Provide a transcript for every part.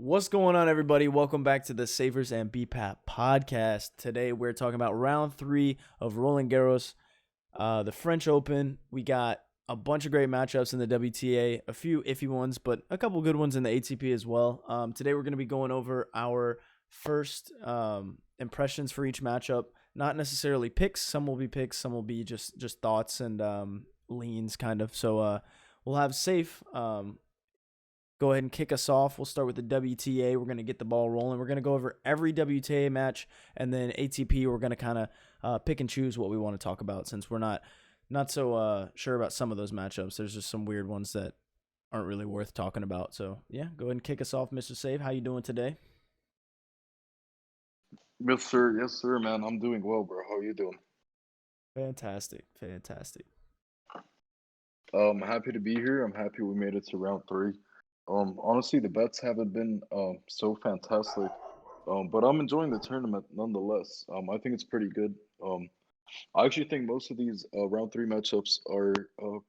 What's going on, everybody? Welcome back to the Saiffers BPat podcast. Today, we're talking about round 3 of Roland-Garros, the French Open. We got a bunch of great matchups in the WTA, a few iffy ones, but a couple good ones in the ATP as well. Today, we're going to be going over our first impressions for each matchup. Not necessarily picks. Some will be picks. Some will be just thoughts and leans, kind of. So we'll have Saif go ahead and kick us off. We'll start with the WTA. We're going to get the ball rolling. We're going to go over every WTA match, and then ATP, we're going to kind of pick and choose what we want to talk about, since we're not so sure about some of those matchups. There's just some weird ones that aren't really worth talking about. So, yeah, go ahead and kick us off, Mr. Save. How you doing today? Yes, sir, man. I'm doing well, bro. How are you doing? Fantastic. Happy to be here. I'm happy we made it to round three. Honestly, the bets haven't been so fantastic, but I'm enjoying the tournament nonetheless. I think it's pretty good. I actually think most of these round three matchups are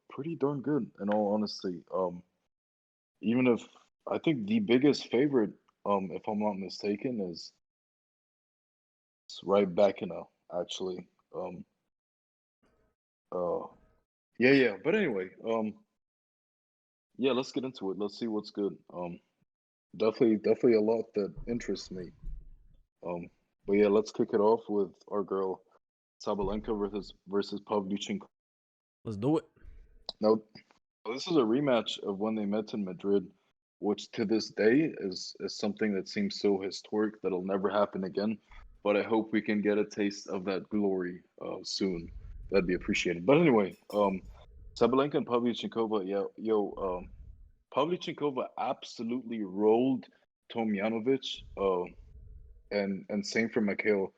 pretty darn good. In all honesty, even if I think the biggest favorite, if I'm not mistaken, is right back in actually. Um, uh, yeah. But anyway, yeah, let's get into it. Let's see what's good. Definitely a lot that interests me. Um, but yeah, let's kick it off with our girl Sabalenka versus Pavlyuchenko. Let's do it. Now, this is a rematch of when they met in Madrid, which to this day is something that seems so historic that it'll never happen again. But I hope we can get a taste of that glory soon. That'd be appreciated. But anyway, Sabalenka and Pavlyuchenkova, yeah, Pavlyuchenkova absolutely rolled Tomjanovic, and same for Mikhail.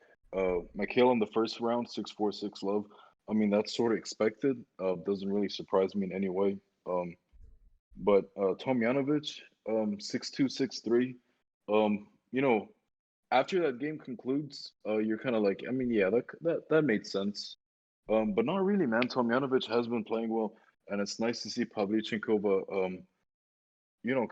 Mikhail in the first round, 6-4, 6 love. I mean, that's sort of expected. Doesn't really surprise me in any way. Um, but Tomjanovic, 6-2, 6-3. You know, after that game concludes, you're kind of like, I mean, yeah, that made sense. But not really, man. Tomjanovic has been playing well, and it's nice to see Pavlyuchenkova,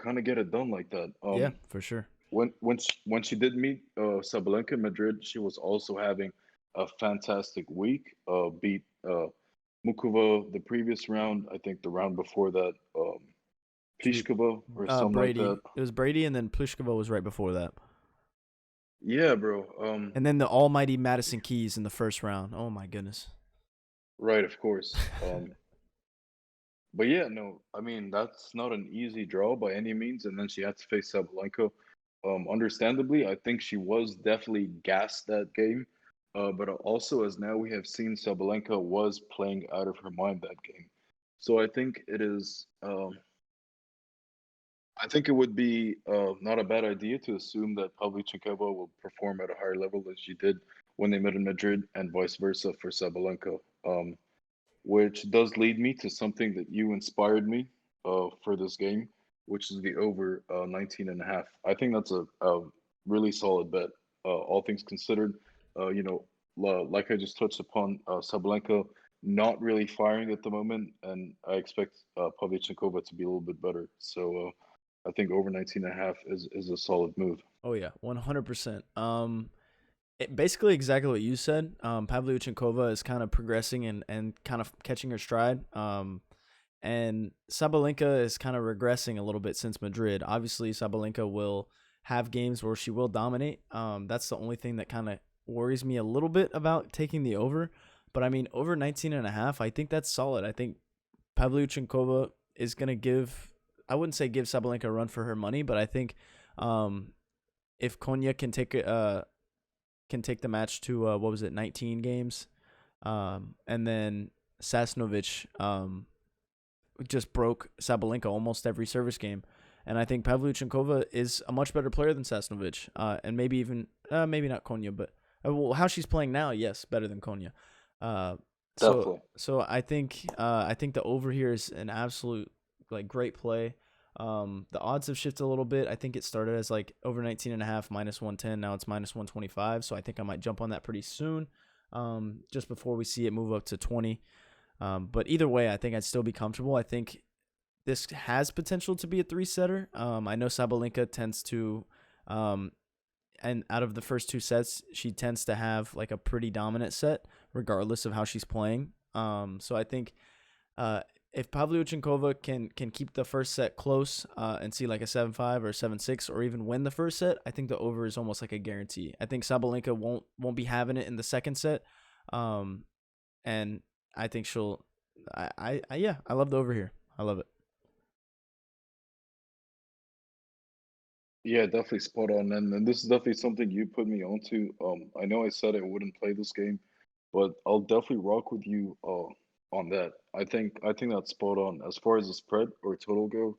kind of get it done like that. Yeah, for sure. When she did meet Sabalenka in Madrid, she was also having a fantastic week. Beat Mukova the previous round. I think the round before that, She, Pliskova or something like Brady. that. It was Brady, and then Pliskova was right before that. Yeah, bro. And then the almighty Madison Keys in the first round. Oh, my goodness. Right, of course. But yeah, no, I mean that's not an easy draw by any means. And then she had to face Sabalenka. Understandably, I think she was definitely gassed that game. But also, as now we have seen, Sabalenka was playing out of her mind that game. So I think it would be not a bad idea to assume that Pavlyuchenkova will perform at a higher level than she did when they met in Madrid, and vice versa for Sabalenka. Which does lead me to something that you inspired me for this game, which is the over 19 and a half. I think that's a really solid bet, all things considered. Like I just touched upon, Sabalenka not really firing at the moment, and I expect Pavlyuchenkova to be a little bit better. So I think over 19 and a half is a solid move. Oh yeah, 100%. Basically exactly what you said. Pavlyuchenkova is kind of progressing and kind of catching her stride. And Sabalenka is kind of regressing a little bit since Madrid. Obviously, Sabalenka will have games where she will dominate. That's the only thing that kind of worries me a little bit about taking the over. But I mean, over 19 and a half, I think that's solid. I think Pavlyuchenkova is going to I wouldn't say give Sabalenka a run for her money, but I think um, if Konya can take the match to what was it, 19 games, and then Sasnovich just broke Sabalenka almost every service game, and I think Pavlyuchenkova is a much better player than Sasnovich, and maybe even maybe not Konya, but well, how she's playing now, yes, better than Konya. Uh, so Definitely. so I think the over here is an absolute like great play. The odds have shifted a little bit. I think it started as like over 19 and a half, minus 110. Now it's minus 125. So I think I might jump on that pretty soon. Just before we see it move up to 20. But either way, I think I'd still be comfortable. I think this has potential to be a three setter. I know Sabalenka tends to, um, and out of the first two sets, she tends to have like a pretty dominant set, regardless of how she's playing. So I think uh, if Pavlyuchenkova can keep the first set close and see like a 7-5 or 7-6 or even win the first set, I think the over is almost like a guarantee. I think Sabalenka won't be having it in the second set, um, and I think she'll. Yeah, I love the over here. I love it. Yeah, definitely spot on. And this is definitely something you put me onto. I know I said I wouldn't play this game, but I'll definitely rock with you on that. I think that's spot on. As far as the spread or total go,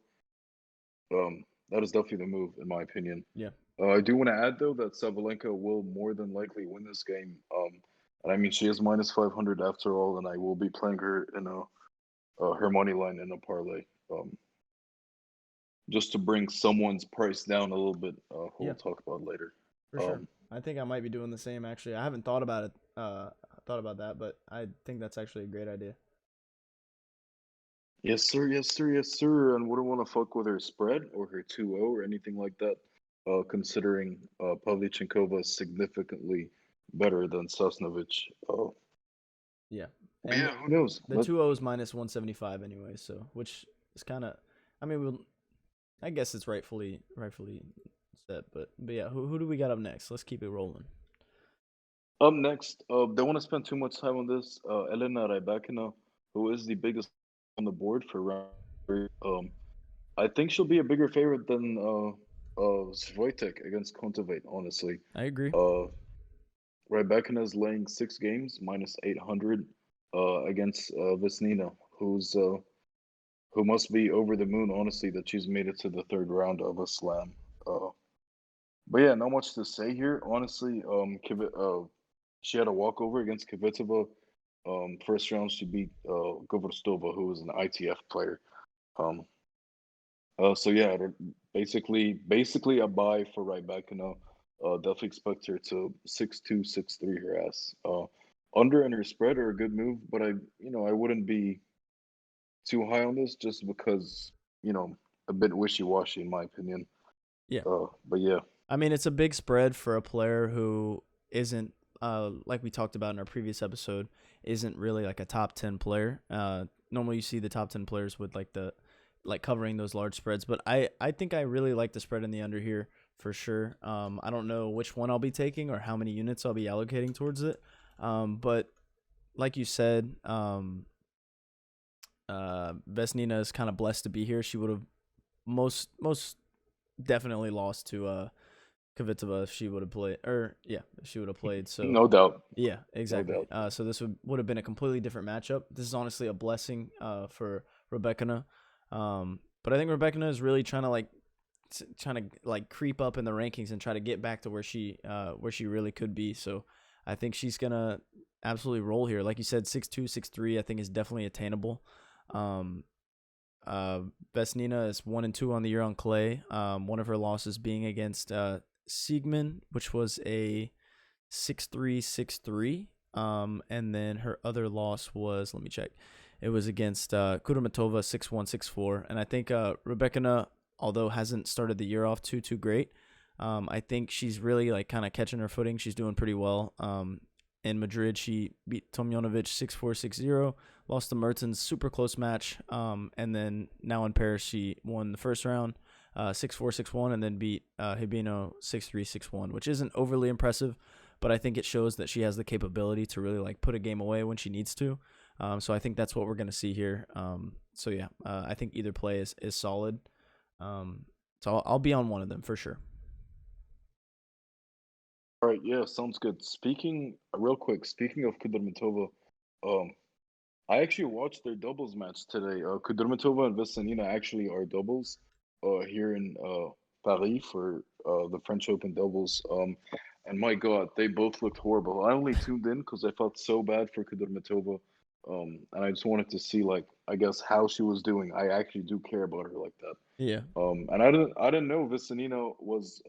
that is definitely the move in my opinion. Yeah, I do want to add though that Sabalenka will more than likely win this game. And I mean she is minus 500 after all, and I will be playing her in a her money line in a parlay. Just to bring someone's price down a little bit, who yeah, we'll talk about later. for sure. Um, I think I might be doing the same. Actually, I haven't thought about it. Thought about that, but I think that's actually a great idea. yes, sir, yes, sir, yes, sir. And wouldn't want to fuck with her spread or her 2-0 or anything like that, considering Pavlyuchenkova is significantly better than Sosnovic. Yeah, But and yeah, who knows? the two O's minus 175 anyway. So which is kind of, I mean, I guess it's rightfully set. But yeah, who do we got up next? Let's keep it rolling. Up next, don't want to spend too much time on this. Elena Rybakina, who is the biggest on the board for round three. I think she'll be a bigger favorite than Swiatek against Kontaveit, honestly. I agree. Uh, Rybakina is laying 6 games, minus 800 against Vesnina, who must be over the moon, honestly, that she's made it to the third round of a slam. Uh, but yeah, not much to say here, honestly. She had a walkover against Kvitova. First round, she beat Govorstova, who was an ITF player. Um, so yeah, basically a buy for right back. Definitely expect her to 6-2, 6-3 her ass. Under and her spread are a good move, but I wouldn't be too high on this just because you know a bit wishy washy in my opinion. Yeah, But yeah, I mean it's a big spread for a player who isn't like we talked about in our previous episode, isn't really like a top 10 player. Normally you see the top 10 players with like covering those large spreads, but I think I really like the spread in the under here for sure. I don't know which one I'll be taking or how many units I'll be allocating towards it. But like you said, Vesnina is kind of blessed to be here. She would have most definitely lost to Kvitova if she would have played, or yeah, if she would have played. So no doubt, yeah, no exactly. doubt. So this would have been a completely different matchup. This is honestly a blessing for Rebecca. But I think Rebecca is really trying to like creep up in the rankings and try to get back to where she really could be. So I think she's gonna absolutely roll here. Like you said, 6-2, 6-3, I think is definitely attainable. Um, Vesnina is 1-2 on the year on clay. One of her losses being against Siegman, which was a 6-3, 6-3. And then her other loss was, let me check. It was against Kudermetova 6-1, 6-4. And I think Rebecca, although hasn't started the year off too great, I think she's really like kind of catching her footing. She's doing pretty well. In Madrid, she beat Tomjanovic 6-4, 6-0, lost to Mertens, super close match. And then now in Paris, she won the first round 6-4, 6-1, and then beat Hibino 6-3, 6-1, which isn't overly impressive, but I think it shows that she has the capability to really like put a game away when she needs to. So I think that's what we're going to see here. So yeah, I think either play is solid. So I'll be on one of them for sure. All right, yeah, sounds good. Speaking real quick, speaking of Kudermetova, um, I actually watched their doubles match today. Kudermetova and Vesanina actually are doubles here in Paris for the French Open doubles. And my God, they both looked horrible. I only tuned in because I felt so bad for Kudermetova. And I just wanted to see, like, I guess how she was doing. I actually do care about her like that. Yeah. And I didn't know Vesanina was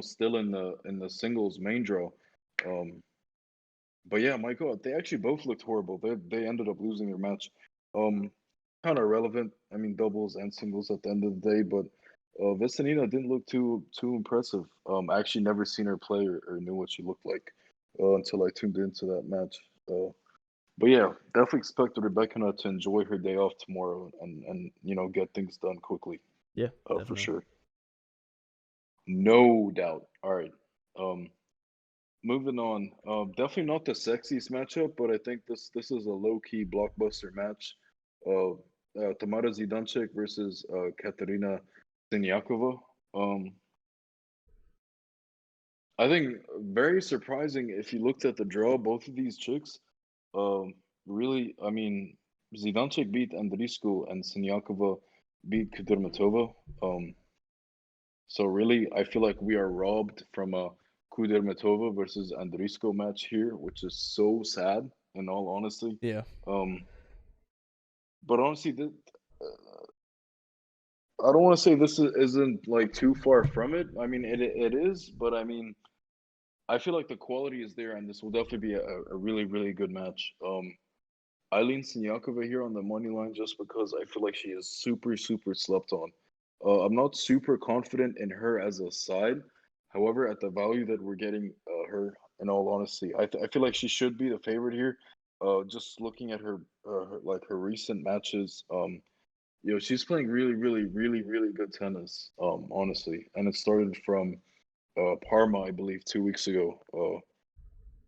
still in the singles main draw. Um, but yeah, my God, they actually both looked horrible. They ended up losing their match. Um, kind of relevant. I mean, doubles and singles at the end of the day, but Vessanina didn't look too impressive. I actually never seen her play or knew what she looked like until I tuned into that match. But yeah, definitely expected Rebecca to enjoy her day off tomorrow and get things done quickly. Yeah, For definitely. sure, no doubt. All right, um, moving on. Definitely not the sexiest matchup, but I think this is a low key blockbuster match. Tamara Zidansek versus Katerina Siniakova. Um, I think very surprising if you looked at the draw. Both of these chicks, um, really, I mean, Zidansek beat Andreescu and Siniakova beat Kudermetova. So really, I feel like we are robbed from a Kudermetova versus Andrisko match here, which is so sad. In all honesty, Yeah. um, but honestly, I don't want to say isn't like too far from it. I mean, it is, but I mean, I feel like the quality is there, and this will definitely be a really really good match. Eileen Siniakova here on the money line just because I feel like she is super slept on. I'm not super confident in her as a side. However, at the value that we're getting her, in all honesty, I feel like she should be the favorite here. Just looking at her recent matches, she's playing really good tennis. Honestly, and it started from Parma, I believe, 2 weeks ago.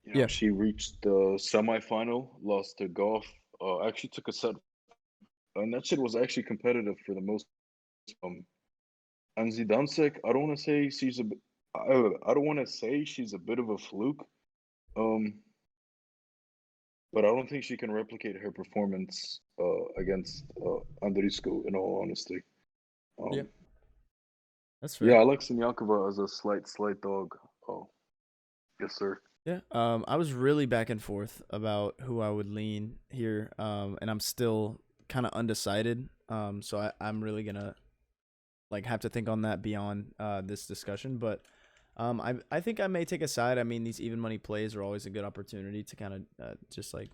Yeah. She reached the semifinal, lost to Goff. Actually took a set, and that shit was actually competitive for the most. Um, and Zidansek, I don't want to say I don't want to say she's a bit of a fluke. Um, but I don't think she can replicate her performance against Andriescu. In all honesty, Yeah. um, That's yeah, fair. I like Siniakova as a slight dog. Oh, yes, sir. Yeah. I was really back and forth about who I would lean here. And I'm still kind of undecided. So I'm really gonna like have to think on that beyond this discussion. But I think I may take a side. I mean, these even money plays are always a good opportunity to kind of just like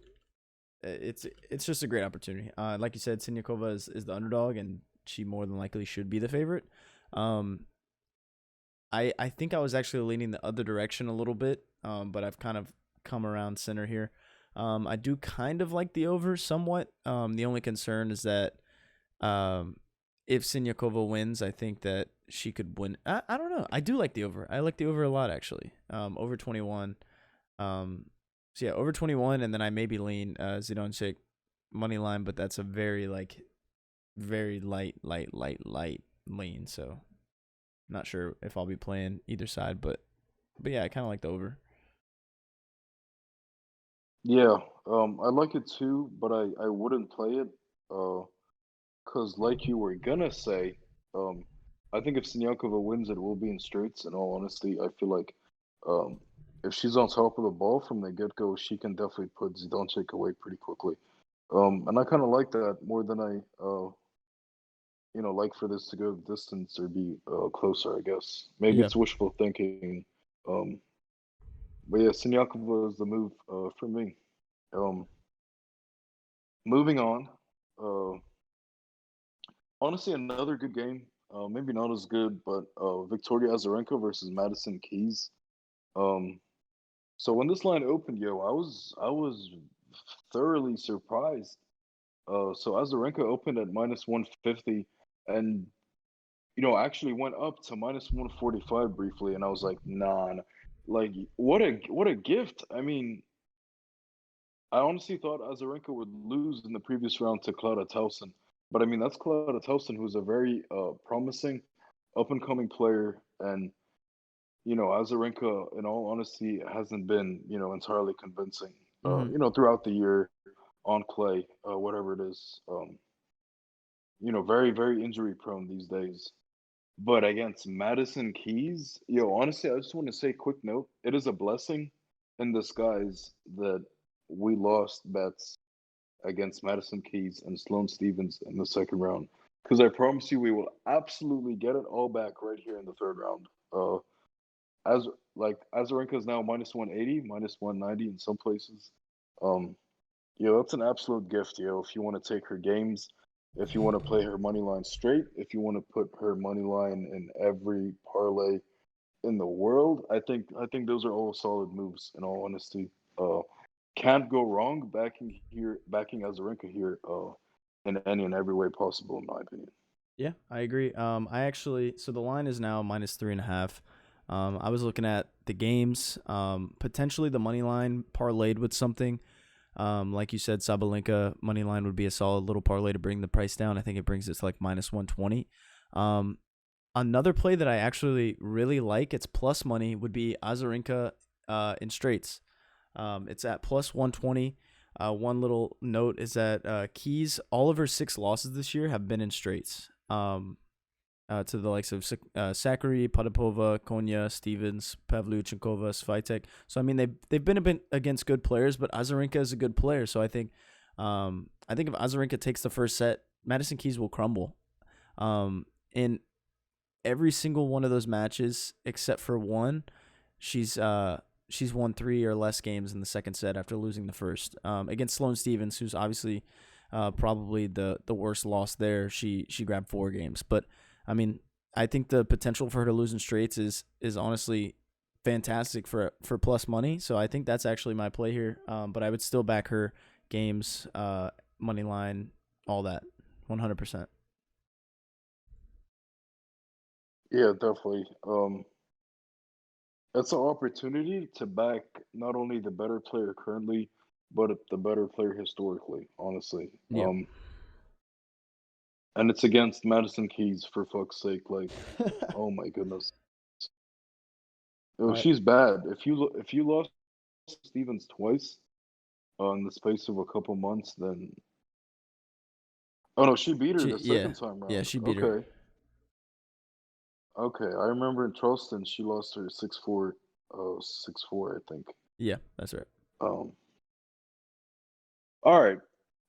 it's just a great opportunity. Like you said, Siniakova is the underdog, and she more than likely should be the favorite. Um, I think I was actually leaning the other direction a little bit, but I've kind of come around center here. I do kind of like the over somewhat. The only concern is that um, if Sinyakova wins, I think that she could win. I don't know. I do like the over. I like the over a lot actually. Over 21. Um, so yeah, over 21, and then I maybe lean Zidansek money line, but that's a very like very light lean. So not sure if I'll be playing either side, but yeah, I kind of like the over. Yeah, I like it too, but I wouldn't play it. Uh, Cause like you were gonna say, um, I think if Siniakova wins, it will be in straights. In all honesty, I feel like um, if she's on top of the ball from the get go, she can definitely put Zidansek away pretty quickly. And I kind of like that more than like for this to go the distance or be closer. I guess maybe Yeah, it's wishful thinking. Um, but yeah, Siniakova is the move for me. Um, moving on. Uh, Honestly, another good game. Maybe not as good, but Victoria Azarenka versus Madison Keys. Um, so when this line opened, I was thoroughly surprised. So Azarenka opened at -150, and actually went up to -145 briefly, and I was like, nah, nah. Like what a gift. I mean, I honestly thought Azarenka would lose in the previous round to Clara Tauson. But I mean, that's Clara Tauson, who's a very promising, up and coming player. And, Azarenka, in all honesty, hasn't been, entirely convincing, mm-hmm. throughout the year on clay, whatever it is. Very injury prone these days. But against Madison Keys, honestly, I just want to say, quick note, it is a blessing in disguise that we lost bets against Madison Keys and Sloane Stevens in the second round. Because I promise you, we will absolutely get it all back right here in the third round. As like Azarenka is now -180, -190 in some places. Um, that's an absolute gift, if you want to take her games. If you want to play her money line straight, if you want to put her money line in every parlay in the world, I think those are all solid moves. In all honesty, can't go wrong backing Azarenka here, in any and every way possible, in my opinion. Yeah, I agree. I actually, so the line is now -3.5. I was looking at the games. Potentially the money line parlayed with something. Like you said, Sabalenka money line would be a solid little parlay to bring the price down. I think it brings it to like -120. Um, Another play that I actually really like, it's plus money, would be Azarenka in straights. It's at plus 120. One little note is that Keys, all of her 6 losses this year have been in straights. To the likes of Sakari, Potapova, Konya, Stevens, Pavlyuchenkova, Swiatek. So I mean they've been a bit against good players, but Azarenka is a good player. So I think if Azarenka takes the first set, Madison Keys will crumble. In every single one of those matches except for one, she's won 3 or less games in the second set after losing the first. Against Sloane Stevens, who's obviously probably the worst loss there. She grabbed 4 games, but I mean, I think the potential for her to lose in straights is honestly fantastic for plus money. So I think that's actually my play here. But I would still back her games, money line, all that, 100%. Yeah, definitely. It's an opportunity to back not only the better player currently, but the better player historically, honestly. Yeah. And it's against Madison Keys, for fuck's sake. Like, oh my goodness. Oh, I she's bad. If you lost Stevens twice in the space of a couple months, then oh no, she beat her she the yeah second time yeah round. she beat her. Okay, okay. I remember in Charleston she lost her 6-4, 6-4, I think. Yeah, that's right. Um, all right.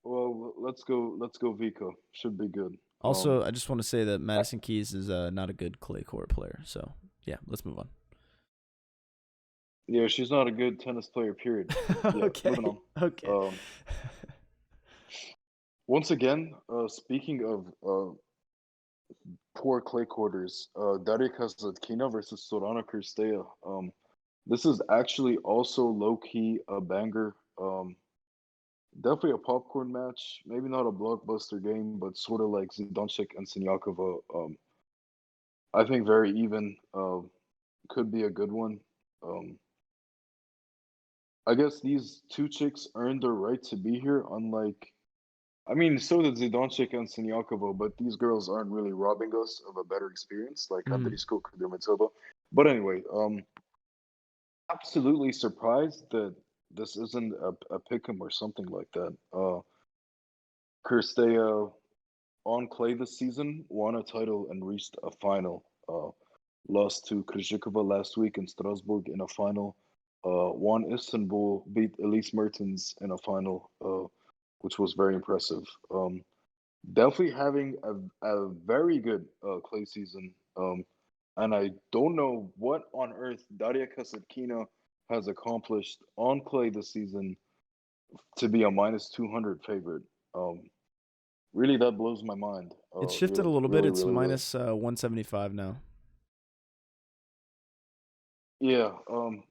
Well, let's go Vika. Should be good. Also, I just want to say that Madison Keys is not a good clay court player. So yeah, let's move on. Yeah, she's not a good tennis player, period. Yeah, moving Okay. on. Okay. Um, Once again, speaking of poor clay quarters, Daria Kasatkina versus Sorana Cirstea. This is actually also low key a banger. Definitely a popcorn match. Maybe not a blockbuster game, but sort of like Zidansek and Sinyakova. I think very even. Could be a good one. Um, I guess these two chicks earned their right to be here, unlike I mean, so did Zidansek and Sinyakova, but these girls aren't really robbing us of a better experience like Mm. Andrisko Kudermetova. But anyway, absolutely surprised that this isn't a pick'em or something like that. Kirstea on clay this season won a title and reached a final. Lost to Krejcikova last week in Strasbourg in a final. Won Istanbul, beat Elise Mertens in a final, which was very impressive. Definitely having a very good clay season. And I don't know what on earth Daria Kasatkina has accomplished on clay this season to be a -200 favorite. Really, that blows my mind. It's shifted a Really, little bit. really, It's really, really. minus 175 now. Yeah.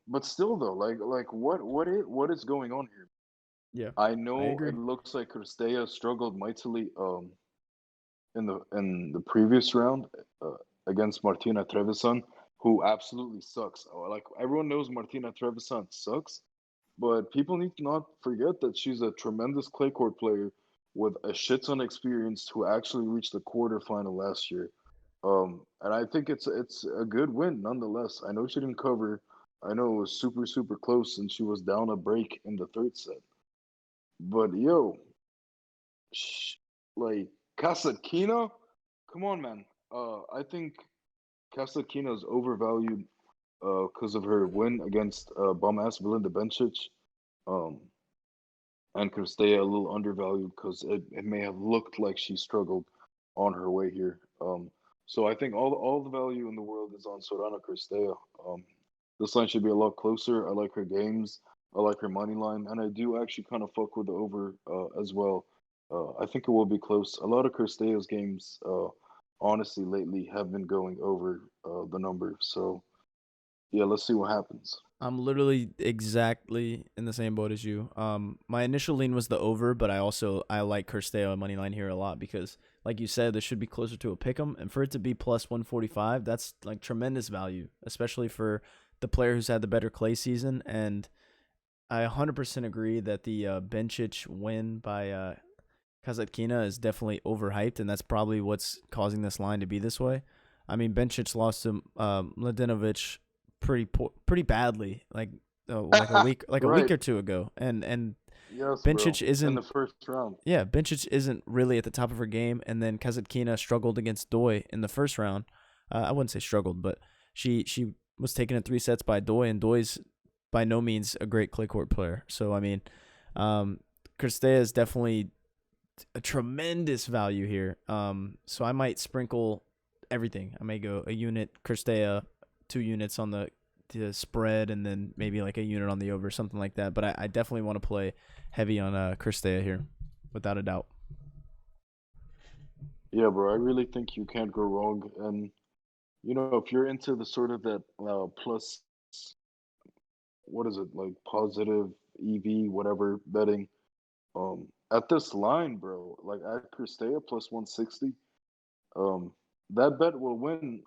But still, though, like what is going on here? Yeah, I I know it agree. looks like Kristea struggled mightily in the previous round uh, against Martina Trevisan, who absolutely sucks. Like everyone knows Martina Trevisan sucks, but people need to not forget that she's a tremendous clay court player with a shit ton of experience who actually reached the quarterfinal last year. And I think it's a good win nonetheless. I know she didn't cover. I know it was super super close, and she was down a break in the third set. But yo, sh- like Kasatkina, come on, man. I think Kasatkina is overvalued because of her win against bum ass Belinda Bencic. Um, and could stay a little undervalued because it may have looked like she struggled on her way here. So I think all the value in the world is on Sorana Cristea. This line should be a lot closer. I like her games. I like her money line, and I do actually kind of fuck with the over as well. I think it will be close. A lot of Cristeo's games, honestly, lately have been going over the number. So yeah, let's see what happens. I'm literally exactly in the same boat as you. My initial lean was the over, but I like Kersteo money line here a lot because, like you said, this should be closer to a pick'em, and for it to be plus 145, that's like tremendous value, especially for the player who's had the better clay season. And I 100% agree that the Bencic win by Kasatkina is definitely overhyped, and that's probably what's causing this line to be this way. I mean, Bencic lost to Mladenovic pretty badly, like a week Right. or two ago, and Yes, Bencic bro. In isn't the first round. yeah Bencic isn't really at the top of her game, and then Kasatkina struggled against Doi in the first round. I wouldn't say struggled, but she was taken in 3 sets by Doi, and Doi's by no means a great clay court player. So I mean, um, Cristea is definitely a tremendous value here. So I might sprinkle everything. I may go a unit Cristea, 2 units on the spread, and then maybe like a unit on the over, something like that. But I definitely want to play heavy on Cristea here, without a doubt. Yeah, bro. I really think you can't go wrong. And if you're into the sort of that plus, what is it like positive EV, whatever betting, at this line, bro, like at Cristea plus 160, um, that bet will win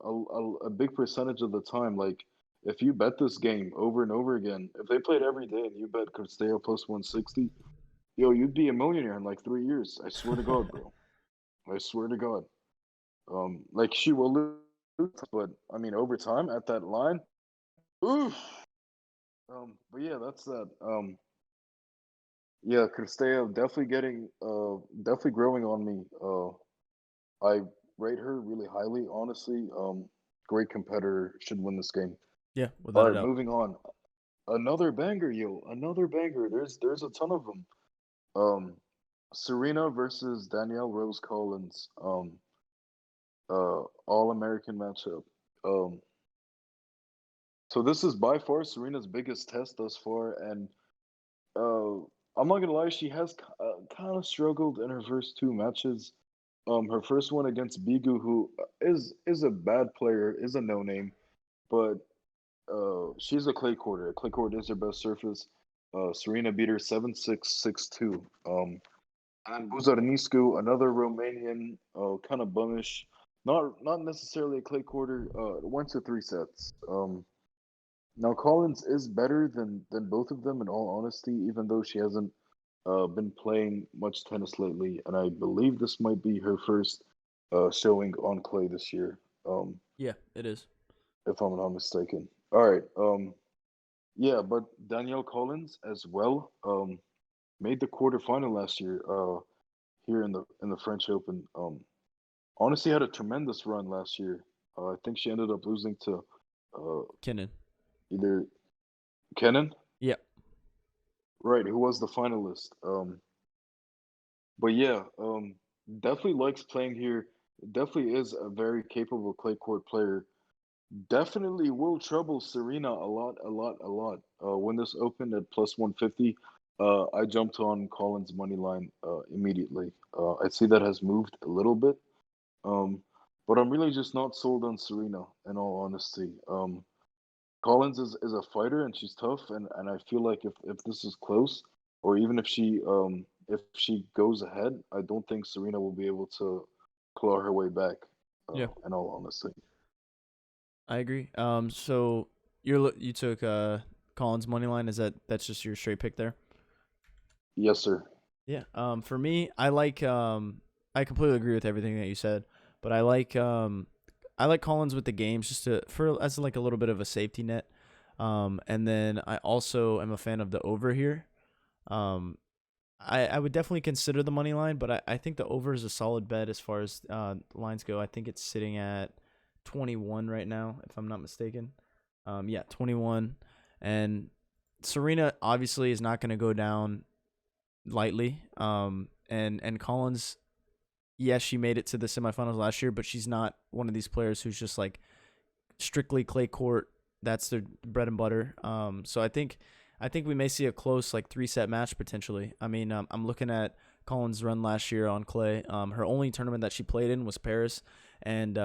a big percentage of the time. Like if you bet this game over and over again, if they played every day and you bet Cristea plus 160, yo, you'd be a millionaire in like 3 years. I swear to God, bro. I swear to God. Like she will lose, but I mean over time at that line, oof. But yeah, that's that. Yeah, Cristeo definitely definitely growing on me. I rate her really highly, honestly. Great competitor, should win this game. Yeah, All without a right, doubt. moving on. Another banger, yo, another banger. There's a ton of them. Um, Serena versus Danielle Rose Collins. All American matchup. Um, so this is by far Serena's biggest test thus far, and uh, I'm not gonna lie, she has kind of struggled in her first 2 matches. Her first one against Bigu, who is a bad player, is a no name, but she's a clay courter. Clay court is her best surface. Serena beat her 7-6, 6-2. And Buzarniscu, another Romanian, kind of bummish. Not necessarily a clay quarter. Went to 3 sets. Now Collins is better than both of them in all honesty, even though she hasn't been playing much tennis lately, and I believe this might be her first showing on clay this year. Yeah, it is. If I'm not mistaken. All right. Yeah, but Danielle Collins as well made the quarterfinal last year here in the French Open. Honestly, had a tremendous run last year. I think she ended up losing to uh, Kinnan. either Kenin, Yeah. right, who was the finalist. But yeah, definitely likes playing here. Definitely is a very capable clay court player. Definitely will trouble Serena a lot, a lot, a lot. When this opened at plus 150, I jumped on Collins' money line immediately. I see that has moved a little bit, um, but I'm really just not sold on Serena, in all honesty. Collins is a fighter and she's tough, and I feel like if this is close, or even if she goes ahead, I don't think Serena will be able to claw her way back. Yeah, In all honesty, I agree. So you took Collins money line. That's just your straight pick there? yes, sir. Yeah. For me, I completely agree with everything that you said, but I like Collins with the games just to for as like a little bit of a safety net. And then I also am a fan of the over here. Um, I would definitely consider the money line, but I think the over is a solid bet as far as lines go. I think it's sitting at 21 right now, if I'm not mistaken. Yeah, 21. And Serena obviously is not going to go down lightly. And Collins, yes, she made it to the semifinals last year, but she's not one of these players who's just like strictly clay court. That's their bread and butter. So I think we may see a close like 3 set match potentially. I mean, I'm looking at Collins' run last year on clay. Her only tournament that she played in was Paris, and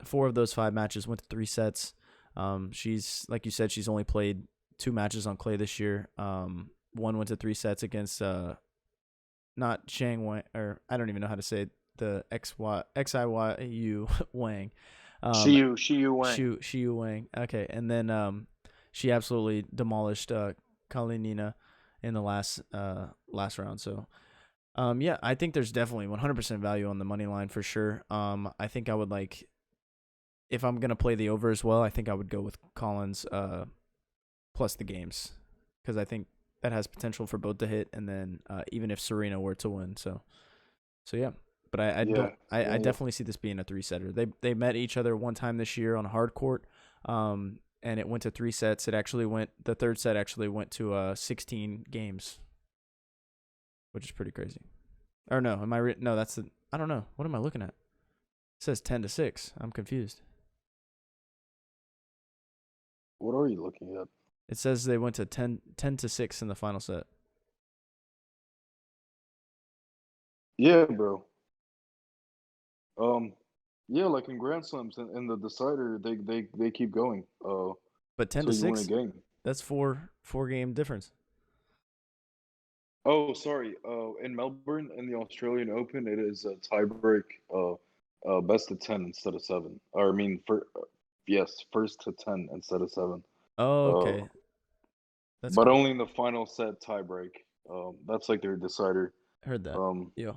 4 of those 5 matches went to 3 sets. She's like you said, she's only played 2 matches on clay this year. One went to 3 sets against not Shang Wang, or I don't even know how to say it, the XIYU Wang. Shiyu Wang. Xiu Wang. Okay, and then she absolutely demolished Kalinina in the last round. So yeah, I think there's definitely 100% value on the money line for sure. I think I would like, if I'm gonna play the over as well, I think I would go with Collins plus the games, because I think that has potential for both to hit, and then even if Serena were to win. So yeah. But I Yeah, don't I yeah, yeah. definitely see this being a 3-setter. They met each other one time this year on a hard court, and it went to 3 sets. The third set actually went to 16 games, which is pretty crazy. Or no, no, I don't know. What am I looking at? It says 10-6. I'm confused. What are you looking at? It says they went to 10-6 in the final set. Yeah, bro. Um, yeah, like in Grand Slams in the decider, they keep going. But 10 So to you win a 6, game. that's four game difference. Oh, sorry. In Melbourne, in the Australian Open, it is a tiebreak. Best of 10 instead of 7. Or I mean, yes, first to 10 instead of 7. Oh, Uh, okay. That's but cool. only in the final set tiebreak. That's like their decider. Heard that. Um, Yo.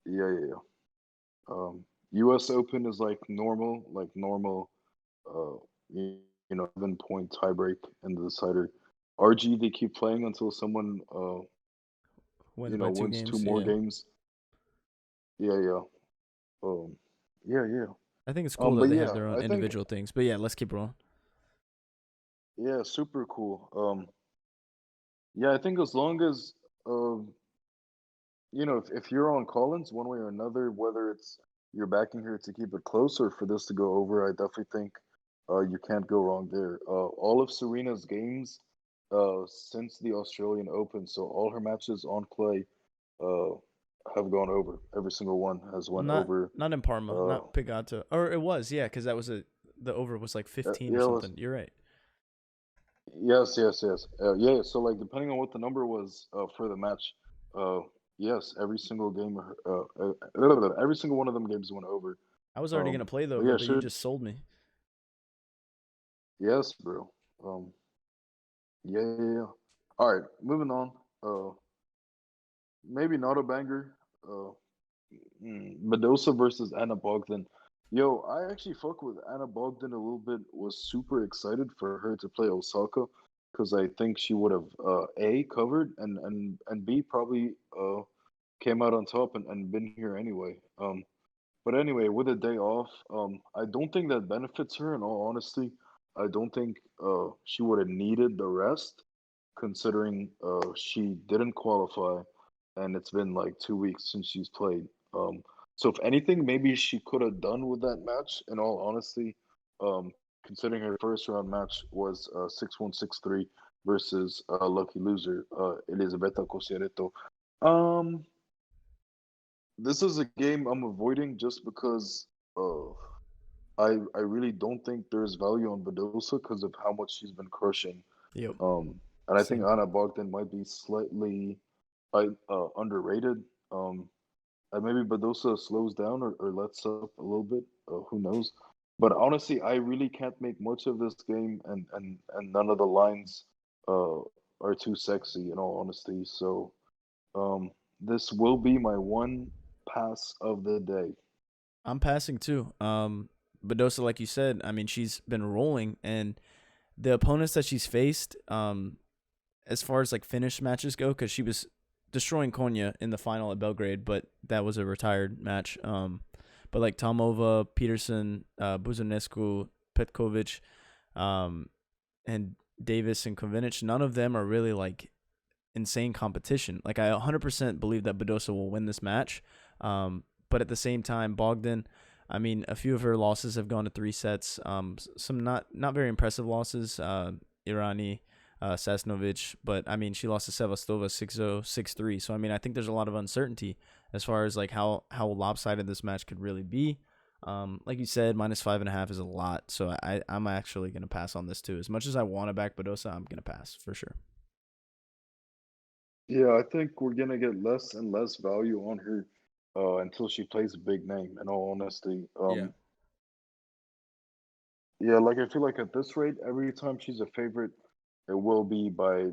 yeah, yeah, yeah. U.S. Open is like normal. Uh, you know, 7 point tiebreak in the decider. RG, they keep playing until someone Wins by 2 wins two games. more Yeah. games. Yeah, yeah. Um, yeah, yeah. I think it's cool that But they have yeah, their own I think individual things. But yeah, let's keep rolling. yeah, super cool. Yeah, I think as long as if you're on Collins one way or another, whether it's you're backing her to keep it close or for this to go over, I definitely think you can't go wrong there. All of Serena's games since the Australian Open, so all her matches on clay uh, have gone over. Every single one has Well, went not over. not in Parma, Uh, not Pigato, or it was, yeah, because that was the over was like 15 or yeah, it was something. You're right. yes, yes, yes. Yeah, so like depending on what the number was for the match, uh, yes, every single one of them games went over. I was already gonna play the But over, yeah, but you sure. just sold me. Yes, bro. Yeah, yeah, yeah. All right, moving on. Maybe not a banger. Uh, Medosa versus Anna Bogdan. Yo, I actually fuck with Anna Bogdan a little bit. Was super excited for her to play Osaka because I think she would have A covered and B probably came out on top and been here anyway. But anyway, with a day off, I don't think that benefits her. In all honesty, I don't think she would have needed the rest, considering she didn't qualify, and it's been like 2 weeks since she's played. Um, so if anything, maybe she could have done with that match. In all honesty, um, considering her first round match was 6-1 6-3 versus lucky loser Elisabetta Cosieretto. Um, this is a game I'm avoiding just because uh, I really don't think there's value on Badosa because of how much she's been crushing. Yep. And I think Same. Anna Bogdan might be slightly underrated. And maybe Badosa slows down or lets up a little bit. Who knows? But honestly, I really can't make much of this game, and none of the lines uh, are too sexy. In all honesty, so um, this will be my one pass of the day. I'm passing too. Badosa, like you said, I mean, she's been rolling, and the opponents that she's faced, as far as like finished matches go, because she was destroying Konya in the final at Belgrade, but that was a retired match. But like Tomova, Peterson, Buzanescu, Petkovic, um, and Davis and Kovinic, none of them are really like insane competition. Like I 100% believe that Badosa will win this match. But at the same time, Bogdan, I mean, a few of her losses have gone to 3 sets. Some not very impressive losses. Irani, Sasnovich. But I mean, she lost to Sevastova 6-0, 6-3. So I mean, I think there's a lot of uncertainty as far as like how lopsided this match could really be. Like you said, -5.5 is a lot. So I'm actually gonna pass on this too. As much as I want to back Badosa, I'm gonna pass for sure. Yeah, I think we're gonna get less and less value on her until she plays a big name. In all honesty, Yeah. yeah, like I feel like at this rate, every time she's a favorite, it will be by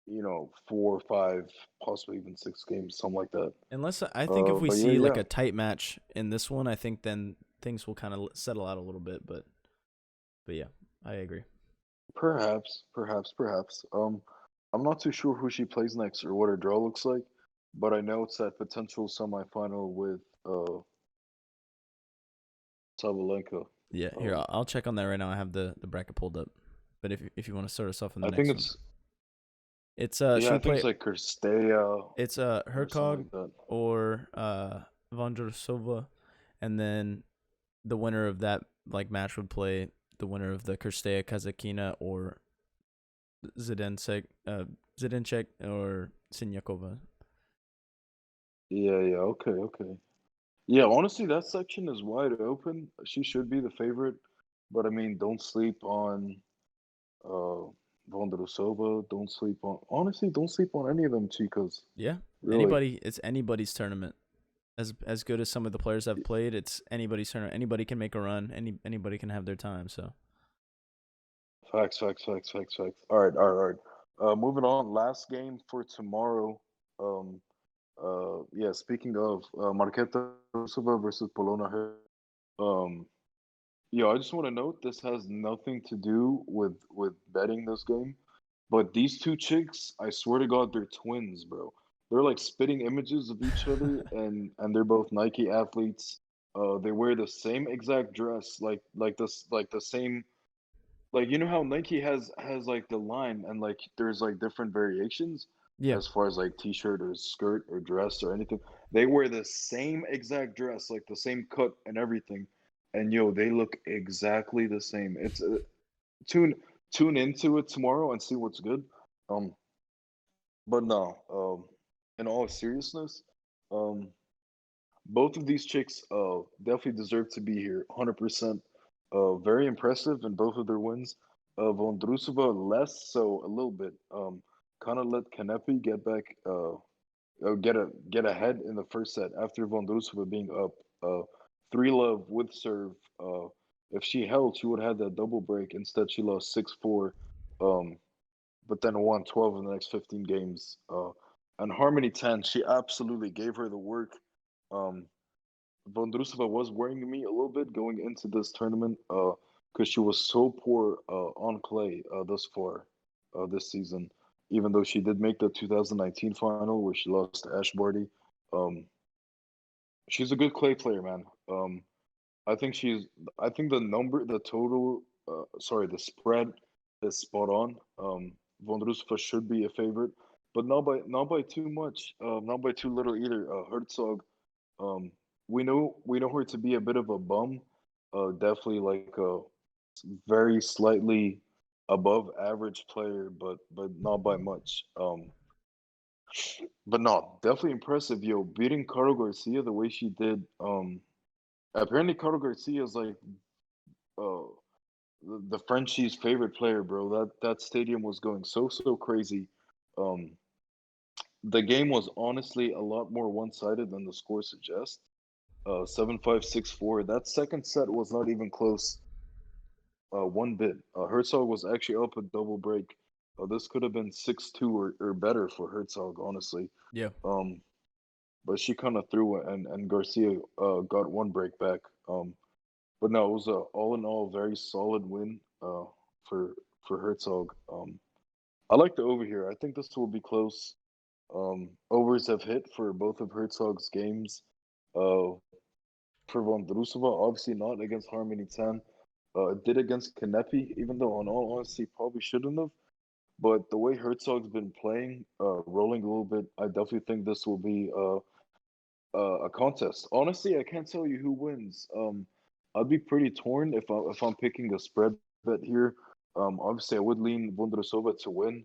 4 or 5, possibly even 6 games, something like that. Unless I think if we But yeah, see like yeah, a tight match in this one, I think then things will kind of settle out a little bit. But yeah, I agree. perhaps. I'm not too sure who she plays next or what her draw looks like, but I know it's that potential semifinal with Sabalenka. Yeah, here Um, I'll check on that right now. I have the bracket pulled up. But if you want to start us off in the I think next one, it's it's yeah, I she'll think it's play. like Kirstea It's or something Hercog like that. or Vondrasova, and then the winner of that like match would play the winner of the Kirstea Kazakina or Zidansek, Zidansek or Sinyakova. Yeah, yeah, okay. Yeah, honestly, that section is wide open. She should be the favorite, but I mean, don't sleep on uh Vondrousova. Don't sleep on honestly, don't sleep on any of them chicas. Yeah, Really. it's anybody's tournament. As good as some of the players I've played, it's anybody's tournament. Anybody can make a run. Anybody can have their time. So Facts. All right. Moving on. Last game for tomorrow. Um. Yeah. Speaking of Marketa Rusova versus Polona. Um. Yeah. I just want to note this has nothing to do with betting this game. But these two chicks, I swear to God, they're twins, bro. They're like spitting images of each other, and they're both Nike athletes. They wear the same exact dress, like the same, like how Nike has like the line, and like there's like different variations yeah, as far as like t-shirt or skirt or dress or anything. They wear the same exact dress, like the same cut and everything, and they look exactly the same. It's tune tune into it tomorrow and see what's good. Um, but no, in all seriousness, um, both of these chicks definitely deserve to be here, 100%. Very impressive in both of their wins. Vondrusova less so a little bit. Kind of let Kanepi get back, get ahead in the first set after Vondrusova being up 3-love with serve. If she held, she would have had that double break. Instead, she lost 6-4. Um, but then won 12 of the next 15 games. And Harmony 10, she absolutely gave her the work. Um, Vondrusova was worrying me a little bit going into this tournament because she was so poor on clay thus far this season. Even though she did make the 2019 final where she lost to Ash Barty, um, she's a good clay player, man. I think she's. I think the total, the spread is spot on. Vondrusova should be a favorite, but not by too much. Not by too little either. Herzog, um, we know her to be a bit of a bum. Definitely like a very slightly above average player, but not by much. But no, definitely impressive, yo. Beating Caro Garcia the way she did. Apparently Caro Garcia is like uh the Frenchie's favorite player, bro. That stadium was going so crazy. Um, the game was honestly a lot more one-sided than the score suggests. 7-5, 6-4. That second set was not even close. One bit. Herzog was actually up a double break. This could have been 6-2 or better for Herzog, honestly. yeah. Um, but she kind of threw it, and Garcia got one break back. But no, it was a all in all very solid win for for Herzog. I like the over here. I think this will be close. Overs have hit for both of Herzog's games. Uh, for Vondrusova, obviously not against Harmony 10. It did against Kanepi, even though, in all honesty, probably shouldn't have. But the way Herzog's been playing, rolling a little bit, I definitely think this will be a contest. Honestly, I can't tell you who wins. I'd be pretty torn if I'm picking a spread bet here. Obviously, I would lean Vondrousova to win,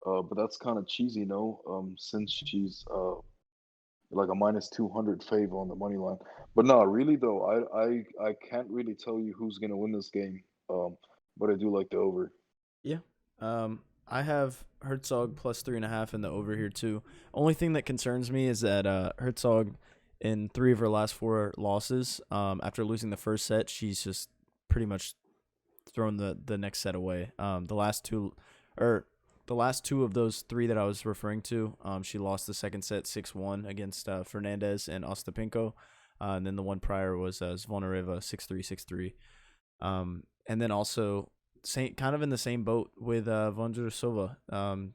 but that's kind of cheesy, no? Since she's like a minus 200 fave on the money line. But no, really though, I can't really tell you who's gonna win this game. But I do like the over. Yeah. I have Herzog plus 3.5 in the over here too. Only thing that concerns me is that Herzog, in 3 of her last 4 losses, after losing the first set, she's just pretty much thrown the next set away. The last two of those 3 that I was referring to, she lost the second set 6-1 against Fernandez and Ostapenko, and then the one prior was Zvonareva 6-3 6-3. And then also kind of in the same boat with Vondrousova.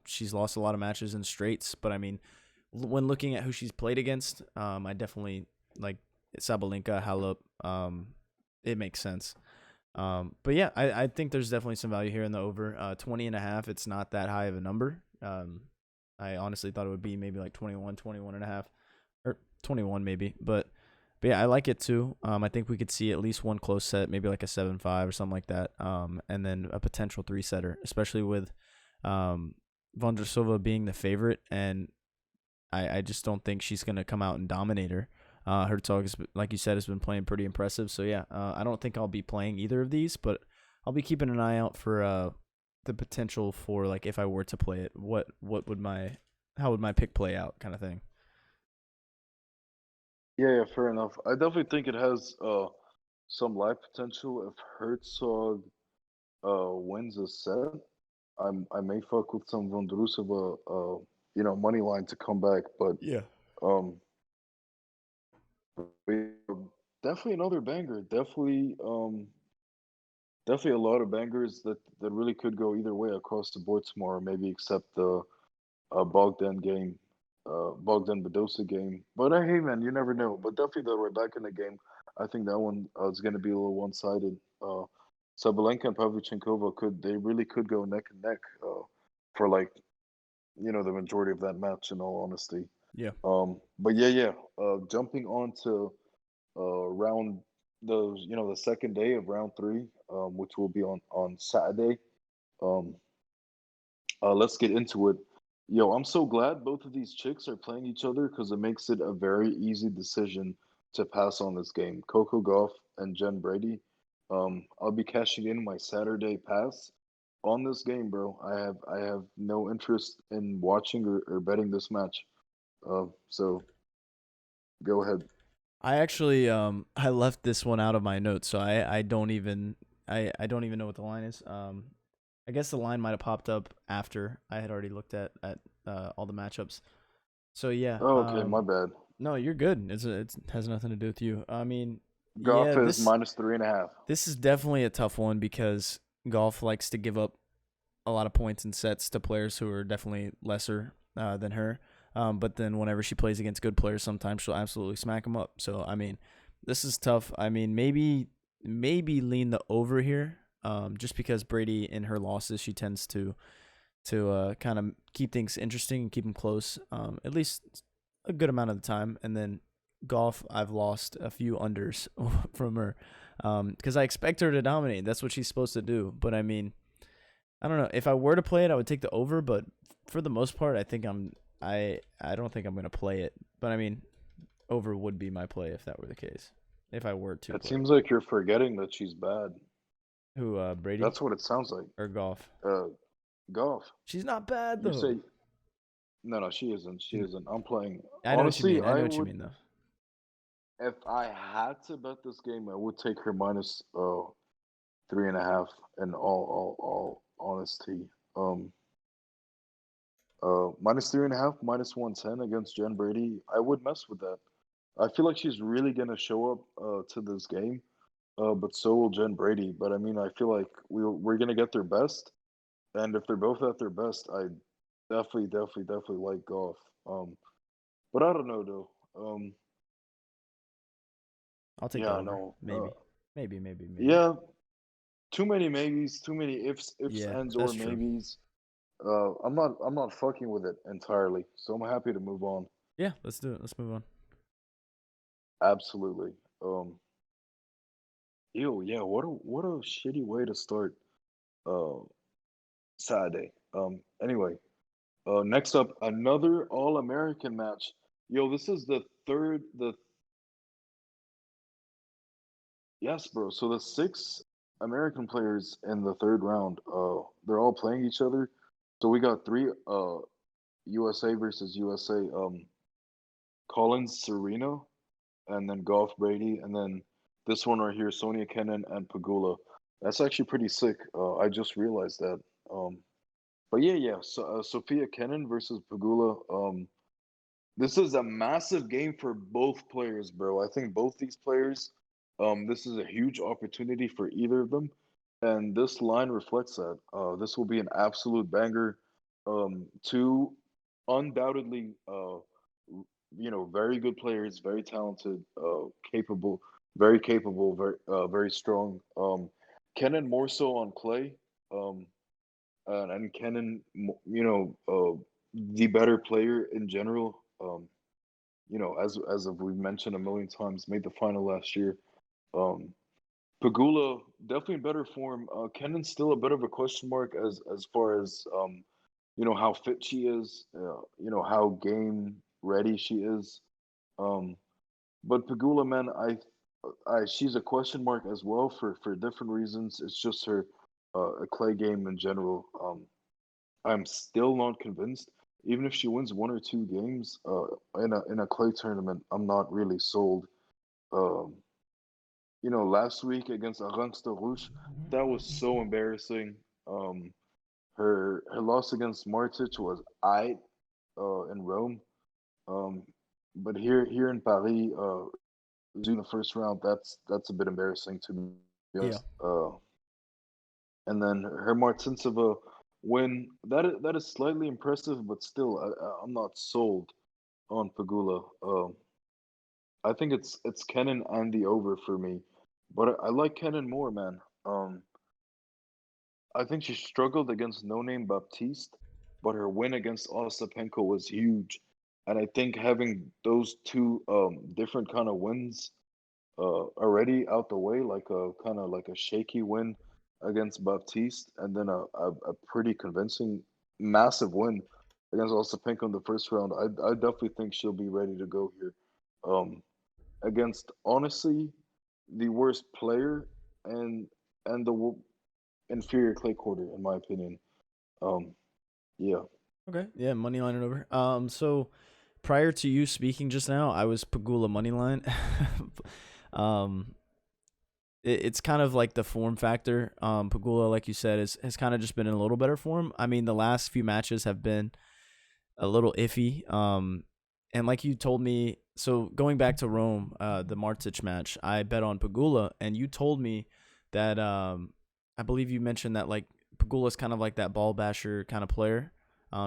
She's lost a lot of matches in straights, but I mean, when looking at who she's played against, I definitely like Sabalenka, Halep. It makes sense. But yeah, I think there's definitely some value here in the over 20.5. It's not that high of a number. I honestly thought it would be maybe like 21.5, or 21 maybe, but yeah, I like it too. I think we could see at least one close set, maybe like a 7-5 or something like that. And then a potential 3-setter, especially with Vondrousova being the favorite, and I just don't think she's gonna come out and dominate her. Herzog, is, like you said, has been playing pretty impressive. So yeah, I don't think I'll be playing either of these, but I'll be keeping an eye out for the potential for, like, if I were to play it, how would my pick play out, kind of thing. Yeah, fair enough. I definitely think it has some live potential if Herzog wins a set. I may fuck with some Vondrousova money line to come back, but Yeah. um we- definitely another banger. Definitely a lot of bangers that really could go either way across the board tomorrow, maybe except the Bogdan game, Bogdan Badosa game. But hey, man, you never know. But definitely the Rebecca game, I think that one is going to be a little one-sided. Sabalenka and Pavlyuchenkova they really could go neck and neck for like the majority of that match. In all honesty, Yeah. but yeah. Jumping on to round the second day of round three, which will be on Saturday. Um, let's get into it. Yo, I'm so glad both of these chicks are playing each other because it makes it a very easy decision to pass on this game. Coco Gauff and Jen Brady. I'll be cashing in my Saturday pass on this game, bro. I have no interest in watching or betting this match. So go ahead. I actually I left this one out of my notes, so I don't even I don't even know what the line is. I guess the line might have popped up after I had already looked at all the matchups. So yeah, Oh, okay, my bad. no, you're good. It has nothing to do with you. I mean, yeah, Goff is minus 3.5. this is definitely a tough one because golf likes to give up a lot of points and sets to players who are definitely lesser than her. But then whenever she plays against good players, sometimes she'll absolutely smack them up. So I mean, this is tough. I mean, maybe lean the over here, just because Brady in her losses she tends to kind of keep things interesting and keep them close, at least a good amount of the time. And then golf, I've lost a few unders from her, because I expect her to dominate. That's what she's supposed to do. But I mean, I don't know. If I were to play it, I would take the over. But for the most part, I don't think I'm gonna play it. But I mean, over would be my play if that were the case. If I were to It play it. seems like you're forgetting that she's bad. Who, Brady That's what it sounds like. or golf? Uh, Golf. She's not bad You though. say no, no, she isn't. She isn't. I'm playing. I know what you Honestly, mean. I I know what you would mean though. if I had to bet this game, I would take her minus 3.5. In all honesty, minus 3.5, minus 110 against Jen Brady. I would mess with that. I feel like she's really gonna show up to this game. But so will Jen Brady. But I mean, I feel like we're gonna get their best, and if they're both at their best, I definitely like golf. But I don't know though. I'll take the Yeah, over. no. Maybe. Yeah, too many maybes, too many ifs, Yeah, ands, or that's true. maybes. I'm not fucking with it entirely. So I'm happy to move on. Yeah, let's do it. Let's move on. Absolutely. Ew, yeah. What a shitty way to start. Uh, sad day. Anyway, next up, another All American match. Yo, this is the third. The Yes, bro. So the six American players in the third round, they're all playing each other. So we got three USA versus USA. Collins Serena, and then Golf Brady, and then this one right here, Sonia Kennan and Pagula. That's actually pretty sick. I just realized that. But yeah. So Sophia Kennan versus Pagula. This is a massive game for both players, bro. I think both these players, this is a huge opportunity for either of them, and this line reflects that. This will be an absolute banger. Two undoubtedly, very good players, very talented, capable, very strong. Kenan more so on clay, um, and Kenan, the better player in general. As we've mentioned a million times, made the final last year. Um, Pagula definitely in better form. Kenan's still a bit of a question mark as far as how fit she is. How game ready she is. Um, but Pagula, man, she's a question mark as well for different reasons. It's just her a clay game in general. I'm still not convinced. Even if she wins one or two games in a clay tournament, I'm not really sold. Um, last week against Arantxa Rouge, that was so embarrassing. Um, her loss against Martic was in Rome. Um, but here in Paris, losing the first round, that's a bit embarrassing to be Yeah. honest. And then her Martinsova win, that is slightly impressive, but still, I'm not sold on Pagula. I think it's Kenin and the over for me, but I like Kenin more, man. I think she struggled against No Name Baptiste, but her win against Ostapenko was huge, and I think having those two different kind of wins already out the way, like a kind of like a shaky win against Baptiste, and then a pretty convincing, massive win against Ostapenko in the first round. I definitely think she'll be ready to go here. Um, Against honestly the worst player and the inferior clay quarter, in my opinion. Um, yeah. Okay. Yeah, money line it over. So prior to you speaking just now, I was Pagula money line. um, it's kind of like the form factor. Pagula, like you said, has kind of just been in a little better form. I mean, the last few matches have been a little iffy. And like you told me, so going back to Rome, the Martic match, I bet on Pagula, and you told me that I believe you mentioned that like Pagula's kind of like that ball basher kind of player.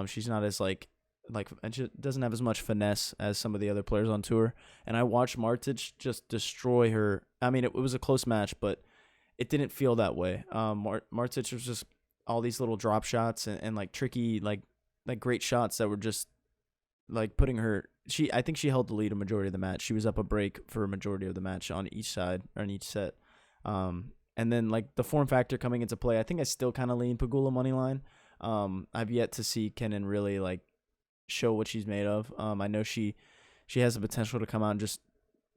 She's not as and she doesn't have as much finesse as some of the other players on tour. And I watched Martic just destroy her. I mean, it was a close match, but it didn't feel that way. Martic was just all these little drop shots and like tricky like great shots that were just like putting her. I think she held the lead a majority of the match. She was up a break for a majority of the match on each side or on each set. And then like the form factor coming into play, I think I still kind of lean Pagula money line. I've yet to see Kenin really like show what she's made of. I know she has the potential to come out and just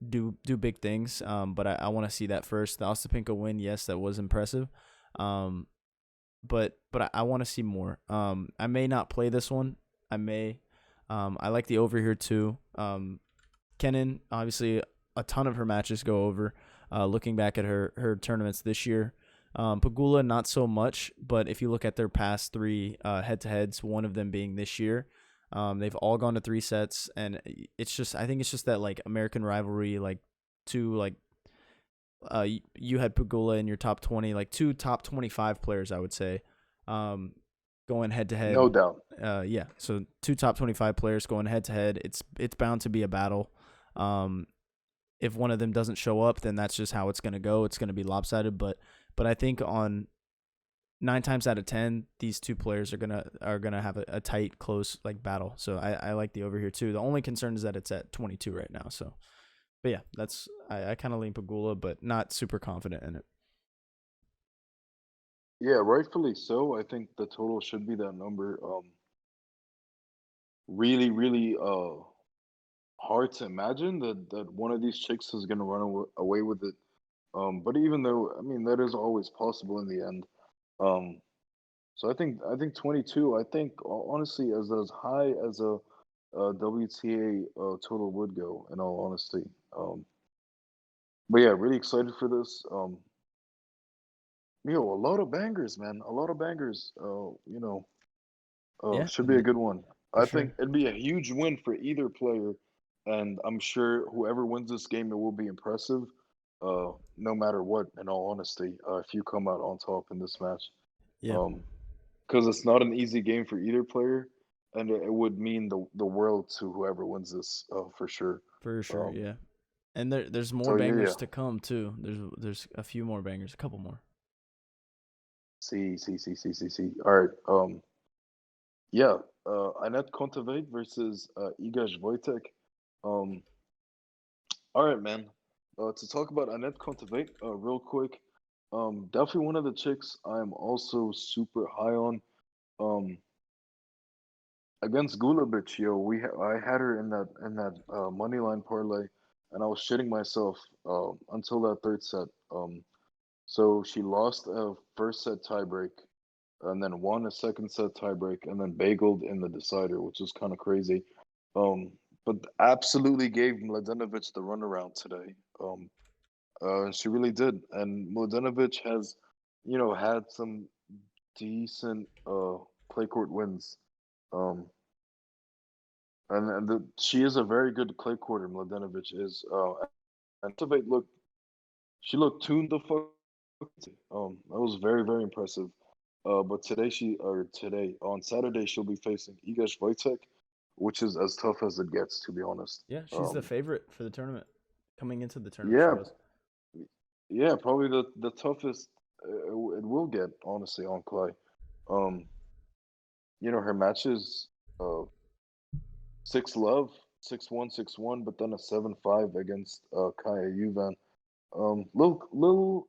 do big things. But I want to see that first. The Ostapenko win, yes, that was impressive. But I want to see more. I may not play this one. I may. I like the over here too. Kenin, obviously, a ton of her matches go over. Looking back at her tournaments this year, Pagula not so much. But if you look at their past three head-to-heads, one of them being this year, they've all gone to 3 sets, and I think it's just that like American rivalry, like two like you had Pagula in your top 20, like two top 25 players, I would say, going head to head. No doubt. Yeah, so two top 25 players going head to head. It's bound to be a battle. If one of them doesn't show up, then that's just how it's going to go. It's going to be lopsided, but I think on 9 times out of 10, these two players are gonna have a tight, close like battle. So I like the over here too. The only concern is that it's at 22 right now. So, but yeah, I kind of lean Pagula, but not super confident in it. Yeah, rightfully so. I think the total should be that number. Really, really hard to imagine that one of these chicks is gonna run away with it. But even though, I mean, that is always possible in the end. Um, so I think 22. I think honestly, as high as a WTA total would go. In all honesty, but yeah, really excited for this. A lot of bangers, man. A lot of bangers. Yeah, Should be a good one. for I think sure. it'd be a huge win for either player, and I'm sure whoever wins this game, it will be impressive. No matter what, in all honesty, if you come out on top in this match, Yeah, um, because it's not an easy game for either player, and it would mean the world to whoever wins this, for sure. for sure. Um, Yeah, and there's more so yeah, yeah. bangers to come too. There's a few more bangers, a couple more. See. All right. Yeah. Annette Kontaveit versus Iga Swiatek. Um, All right, man. To talk about Annette Kontaveit, real quick. Definitely one of the chicks I'm also super high on. Um, Against Gulabich, yo, I had her in that money line parlay, and I was shitting myself until that third set. So she lost a first set tiebreak, and then won a second set tiebreak, and then bageled in the decider, which was kind of crazy. Um, but absolutely gave Mladenovic the runaround today. She really did, and Mladenovic has, had some decent clay court wins. Um, and she is a very good clay courter. Mladenovic is, and Kontaveit she looked tuned the fuck. That was very very impressive. But today on Saturday she'll be facing Iga Swiatek, which is as tough as it gets, to be honest. Yeah, she's the favorite for the tournament. Coming into the tournament, she Yeah, was. yeah, probably the toughest it will get, honestly, on clay. Um, her matches, uh, 6-love, 6-1, 6-1, but then a 7-5 against Kaya Juvan. Little,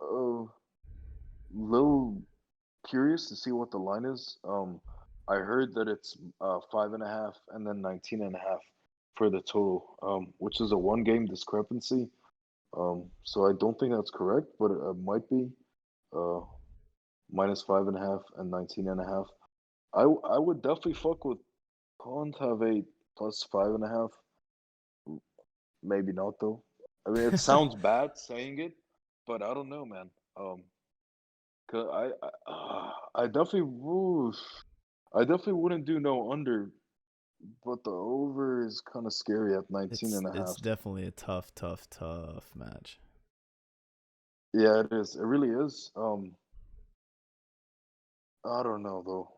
uh, little curious to see what the line is. I heard that it's 5.5 and then 19.5 for the total, which is a one game discrepancy. So I don't think that's correct, but it might be. Uh, minus 5.5 and 19.5. I would definitely fuck with Kontaveit plus 5.5. Maybe not though. I mean, it sounds bad saying it, but I don't know, man. 'Cause I definitely would. I definitely wouldn't do no under, but the over is kind of scary at 19 and a It's half. definitely a tough match. Yeah, it is. It really is. I don't know though.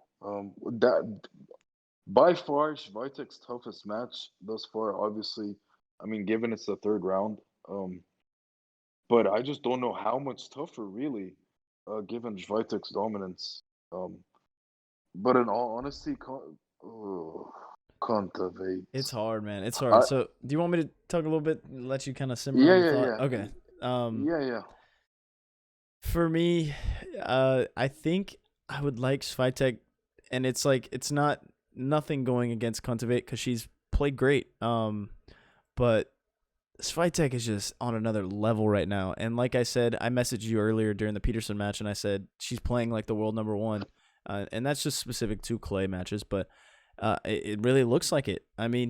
That by far Swiatek's toughest match thus far. Obviously, I mean, given it's the third round. Um, but I just don't know how much tougher, really, given Swiatek's dominance. Um, but in all honesty, Kontaveit. It's hard, man. It's hard. I So, do you want me to talk a little bit and let you kind of simmer Yeah, on the yeah, thought? yeah, Okay. Um, yeah. for me, I think I would like Swiatek, and it's like it's not nothing going against Kontaveit because she's played great. But Swiatek is just on another level right now. And like I said, I messaged you earlier during the Peterson match, and I said she's playing like the world number one. And that's just specific to clay matches, but it really looks like it. I mean,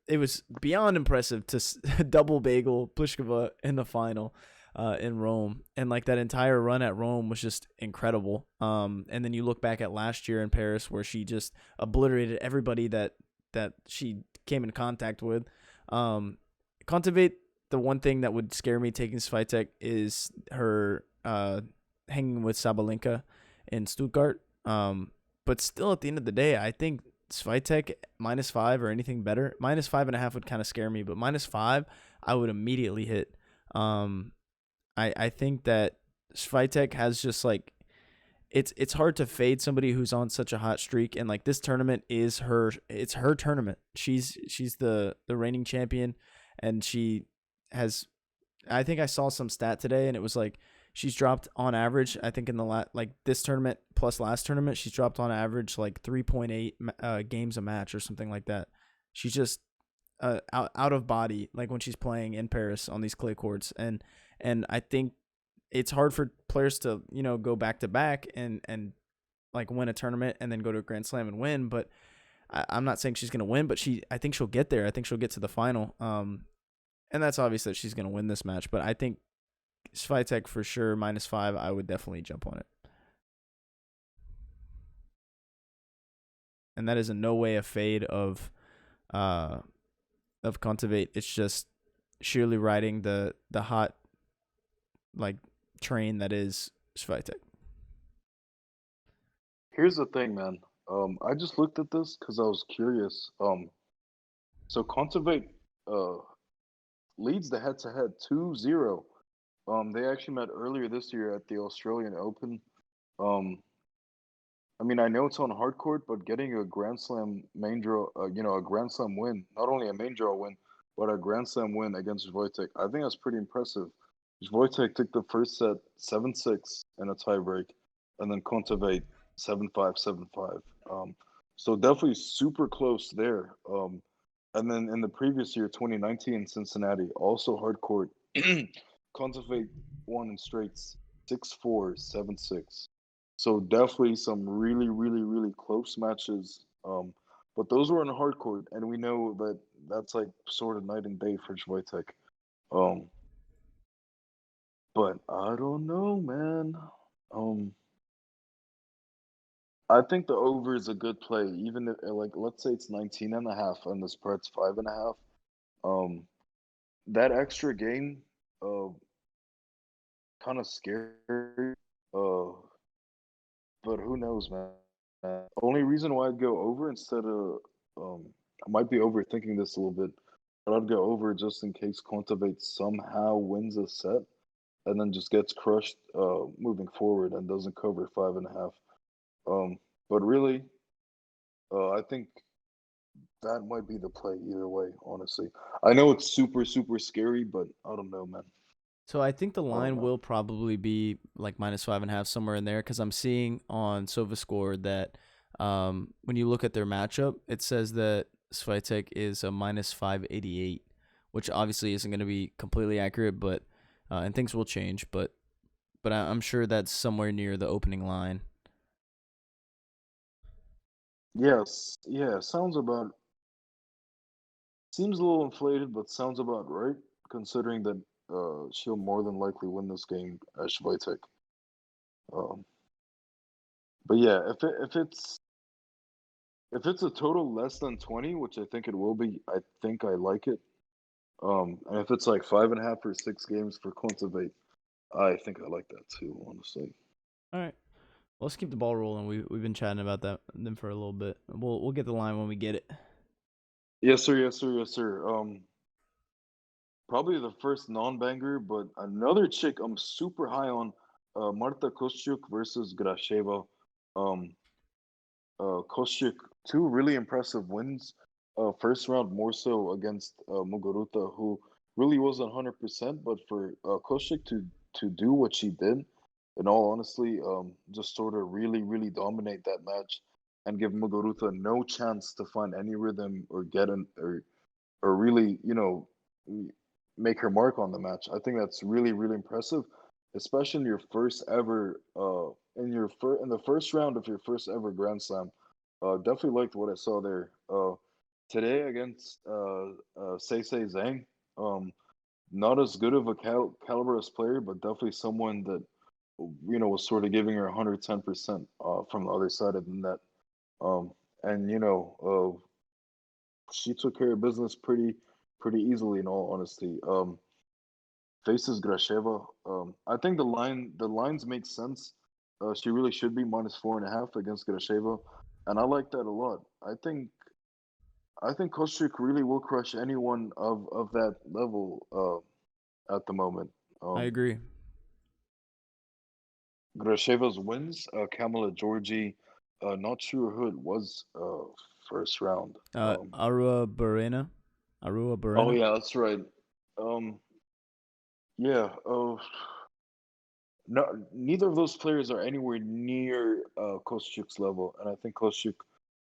it was beyond impressive to double bagel Pliskova in the final in Rome, and like that entire run at Rome was just incredible. And then you look back at last year in Paris, where she just obliterated everybody that she came in contact with. Kontaveit, the one thing that would scare me taking Swiatek is her hanging with Sabalenka in Stuttgart. But still, at the end of the day, I think Swiatek -5 or anything better. -5.5 would kind of scare me, but -5 I would immediately hit. I think that Swiatek has just like it's hard to fade somebody who's on such a hot streak, and like this tournament is it's her tournament. She's the reigning champion, and she has I think I saw some stat today, and it was like she's dropped on average. I think in the like this tournament plus last tournament, she's dropped on average like 3.8 games a match or something like that. She's just out of body like when she's playing in Paris on these clay courts, and I think it's hard for players to go back to back and like win a tournament and then go to a Grand Slam and win. But I'm not saying she's gonna win, but I think she'll get there. I think she'll get to the final. And that's obvious that she's gonna win this match. But I think Swiatek for sure -5. I would definitely jump on it. And that is in no way a fade of Kontaveit. It's just sheerly riding the hot like train that is Swiatek. Here's the thing, man. I just looked at this because I was curious. So Kontaveit leads the head-to-head 2-0. They actually met earlier this year at the Australian Open. I mean, I know it's on hard court, but getting a Grand Slam main draw, a Grand Slam win, not only a main draw win, but a Grand Slam win against Wojtek, I think that's pretty impressive. Wojtek took the first set 7-6 in a tiebreak, and then Kontaveit 7-5, 7-5. So definitely super close there. And then in the previous year, 2019 in Cincinnati, also hard court, Kontaveit won in straights 6-4, 7-6. So definitely some really, really, really close matches. But those were in hard court, and we know that that's like sort of night and day for Wojtek. But I don't know, man. I think the over is a good play, even if like let's say it's 19.5 and the spread's 5.5. That extra game, uh, kind of scary. Uh, but who knows, man? Only reason why I'd go over instead of I might be overthinking this a little bit, but I'd go over just in case Kontaveit somehow wins a set and then just gets crushed moving forward and doesn't cover 5.5. But really, I think that might be the play either way. Honestly, I know it's super super scary, but I don't know, man. So I think the I don't line know. will probably be like -5.5 somewhere in there because I'm seeing on SofaScore that when you look at their matchup, it says that Swiatek is a -588, which obviously isn't going to be completely accurate, but and things will change, but I'm sure that's somewhere near the opening line. Yes, yeah, sounds about seems a little inflated, but sounds about right considering that she'll more than likely win this game as Swiatek. Um, but yeah, if it's a total less than 20, which I think it will be, I think I like it. And if it's like 5.5 or 6 games for Kontaveit, I think I like that too, honestly. All right. Well, let's keep the ball rolling. We've been chatting about them for a little bit. We'll get the line when we get it. Yes, sir. Yes, sir. Yes, sir. Probably the first non-banger, but another chick I'm super high on, Marta Kostyuk versus Grasheva. Um, Kostyuk, two really impressive wins. First round more so against Muguruza, who really wasn't 100%, but for Kostyuk to do what she did, in all honesty, just sort of really, really dominate that match and give Muguruza no chance to find any rhythm or get in or really, make her mark on the match. I think that's really, really impressive, especially in your first ever in the first round of your first ever Grand Slam. Definitely liked what I saw there. Today against Seisei Zhang, not as good of a caliber player, but definitely someone that was sort of giving her 110% from the other side of the net. And she took care of business pretty easily in all honesty. Faces Grasheva. I think the lines make sense. She really should be -4.5 against Grasheva, and I like that a lot. I think Kostrick really will crush anyone of that level at the moment. I Um, agree. Grasheva's wins, Kamala Georgie, not sure who it was first round. Arua Barrena. Arua Oh Barrena. yeah, that's right. Um, Yeah. No, neither of those players are anywhere near Kostyuk's level, and I think Kostyuk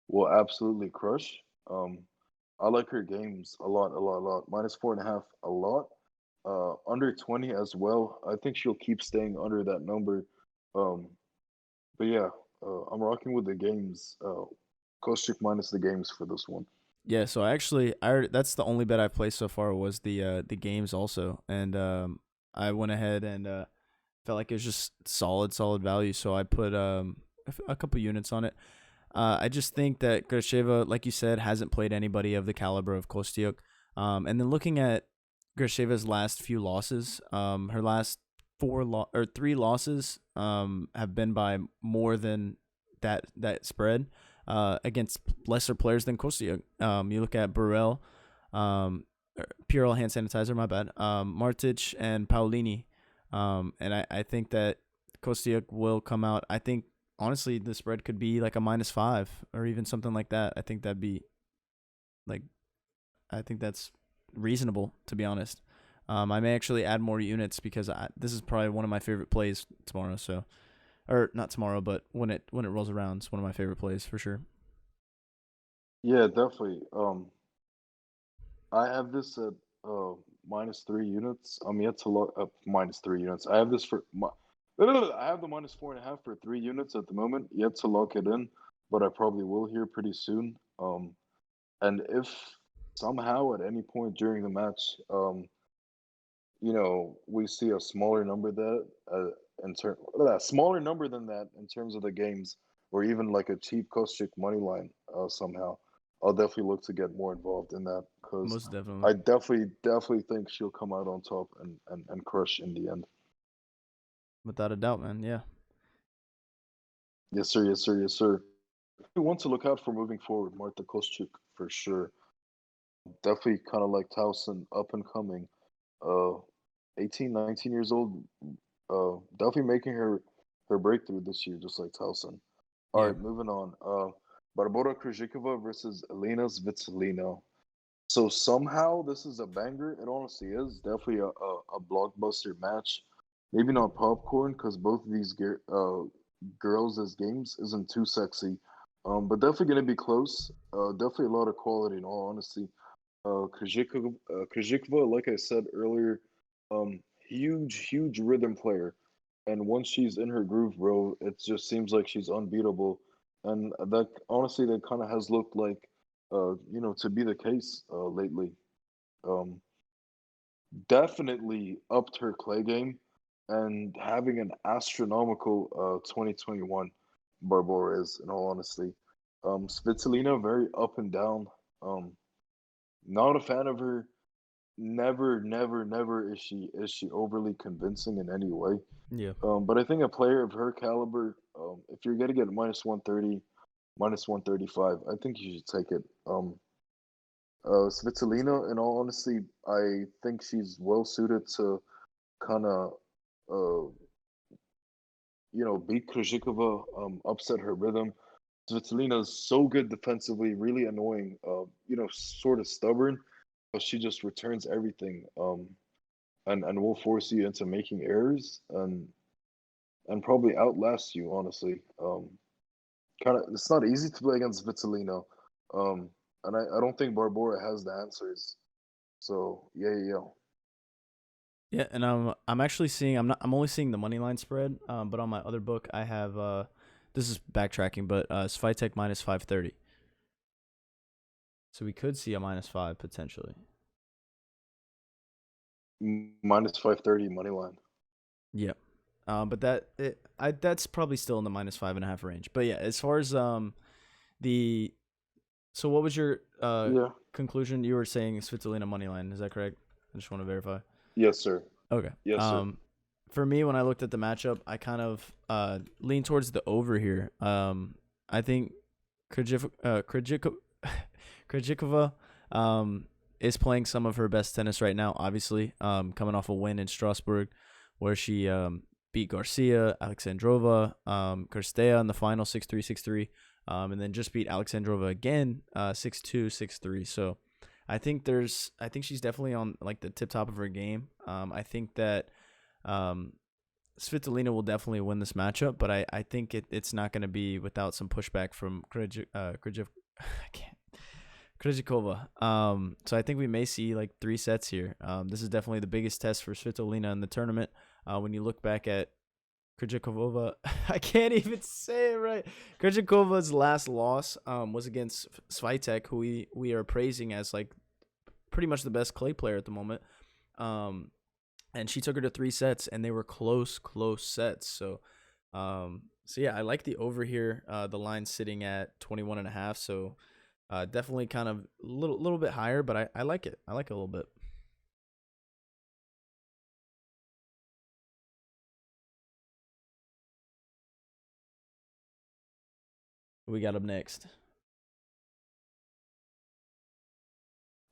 will absolutely crush. I like her games a lot, a lot, a lot. Minus 4.5, a lot. Under 20 as well. I think she'll keep staying under that number. Um, but yeah, I'm rocking with the games. Kostyuk minus the games for this one. Yeah, so that's the only bet I've placed so far was the games also, and I went ahead and felt like it was just solid value, so I put a couple units on it. I just think that Grasheva, like you said, hasn't played anybody of the caliber of Kostyuk. And then looking at Grasheva's last few losses, her last or three losses have been by more than that spread against lesser players than Kostyuk. You look at Burrell, Purell hand sanitizer, my bad, Martic and Paolini. And I think that Kostyuk will come out. I think honestly the spread could be like a -5 or even something like that. I think that'd be like I think that's reasonable, to be honest. I may actually add more units because this is probably one of my favorite plays tomorrow. So, or not tomorrow, but when it rolls around, it's one of my favorite plays for sure. Yeah, definitely. I have this at minus 3 units. I'm yet to lock up minus 3 units. I have this for my. I have the minus 4.5 for 3 units at the moment. Yet to lock it in, but I probably will here pretty soon. And if somehow at any point during the match, we see a smaller number that smaller number than that in terms of the games, or even like a cheap Kostick money line somehow, I'll definitely look to get more involved in that because Most definitely, I definitely think she'll come out on top and crush in the end. without a doubt, man. Yeah. Yes, sir. Yes, sir. Yes, sir. We want to look out for moving forward, Marta Kostyuk for sure. Definitely kind of like Towson, up and coming. Uh, 18, 19 years old. Definitely making her breakthrough this year, just like Towson. All Yeah. right, moving on. Barbora Krejcikova versus Elena Svitolina. So somehow this is a banger. It honestly is definitely a blockbuster match. Maybe not popcorn because both of these girls as games isn't too sexy, but definitely gonna be close. Definitely a lot of quality in all honesty. Krejcikova, like I said earlier, huge rhythm player, and once she's in her groove, bro, it just seems like she's unbeatable, and that honestly, that kind of has looked like, to be the case lately. Um, Definitely upped her clay game, and having an astronomical 2021, Barbora is, in all honesty. Svitolina, very up and down. Um, Not a fan of her. Never is she overly convincing in any way. Yeah. But I think a player of her caliber, if you're gonna get minus 130, minus 135, I think you should take it. Svitolina, in all honesty, I think she's well suited to kind of, uh, beat Krejcikova, upset her rhythm. Svitolina is so good defensively, really annoying. Sort of stubborn, but she just returns everything. And will force you into making errors and probably outlast you. Honestly, kind of it's not easy to play against Vitolino, and I don't think Barbora has the answers. So yeah. Yeah, and I'm actually seeing I'm only seeing the money line spread, but on my other book I have this is backtracking, but Svitek -530. So we could see a -5 potentially. Minus 530 money line. Yeah. But that's probably still in the -5.5 range. But yeah, as far as the so what was your Yeah. conclusion? You were saying Svitolina money line, is that correct? I just want to verify. Yes, sir. Okay. Yes, sir. For me, when I looked at the matchup, I kind of lean towards the over here. I think Krejcikova is playing some of her best tennis right now. Obviously, coming off a win in Strasbourg, where she beat Garcia, Alexandrova, Kirstea in the final 6-3, 6-3, and then just beat Alexandrova again 6-2, 6-3. So I think she's definitely on like the tip top of her game. I think that um, Svitolina will definitely win this matchup, but I think it's not going to be without some pushback from I can't, Krejcikova. So I think we may see like 3 sets here. This is definitely the biggest test for Svitolina in the tournament. When you look back at Krejcikova, I can't even say it right. Krejcikova's last loss was against Swiatek, who we are praising as like pretty much the best clay player at the moment. Um, and she took her to 3 sets, and they were close sets. So yeah, I like the over here. The line sitting at 21.5. So definitely kind of little bit higher, but I like it. I like it a little bit. We got up next.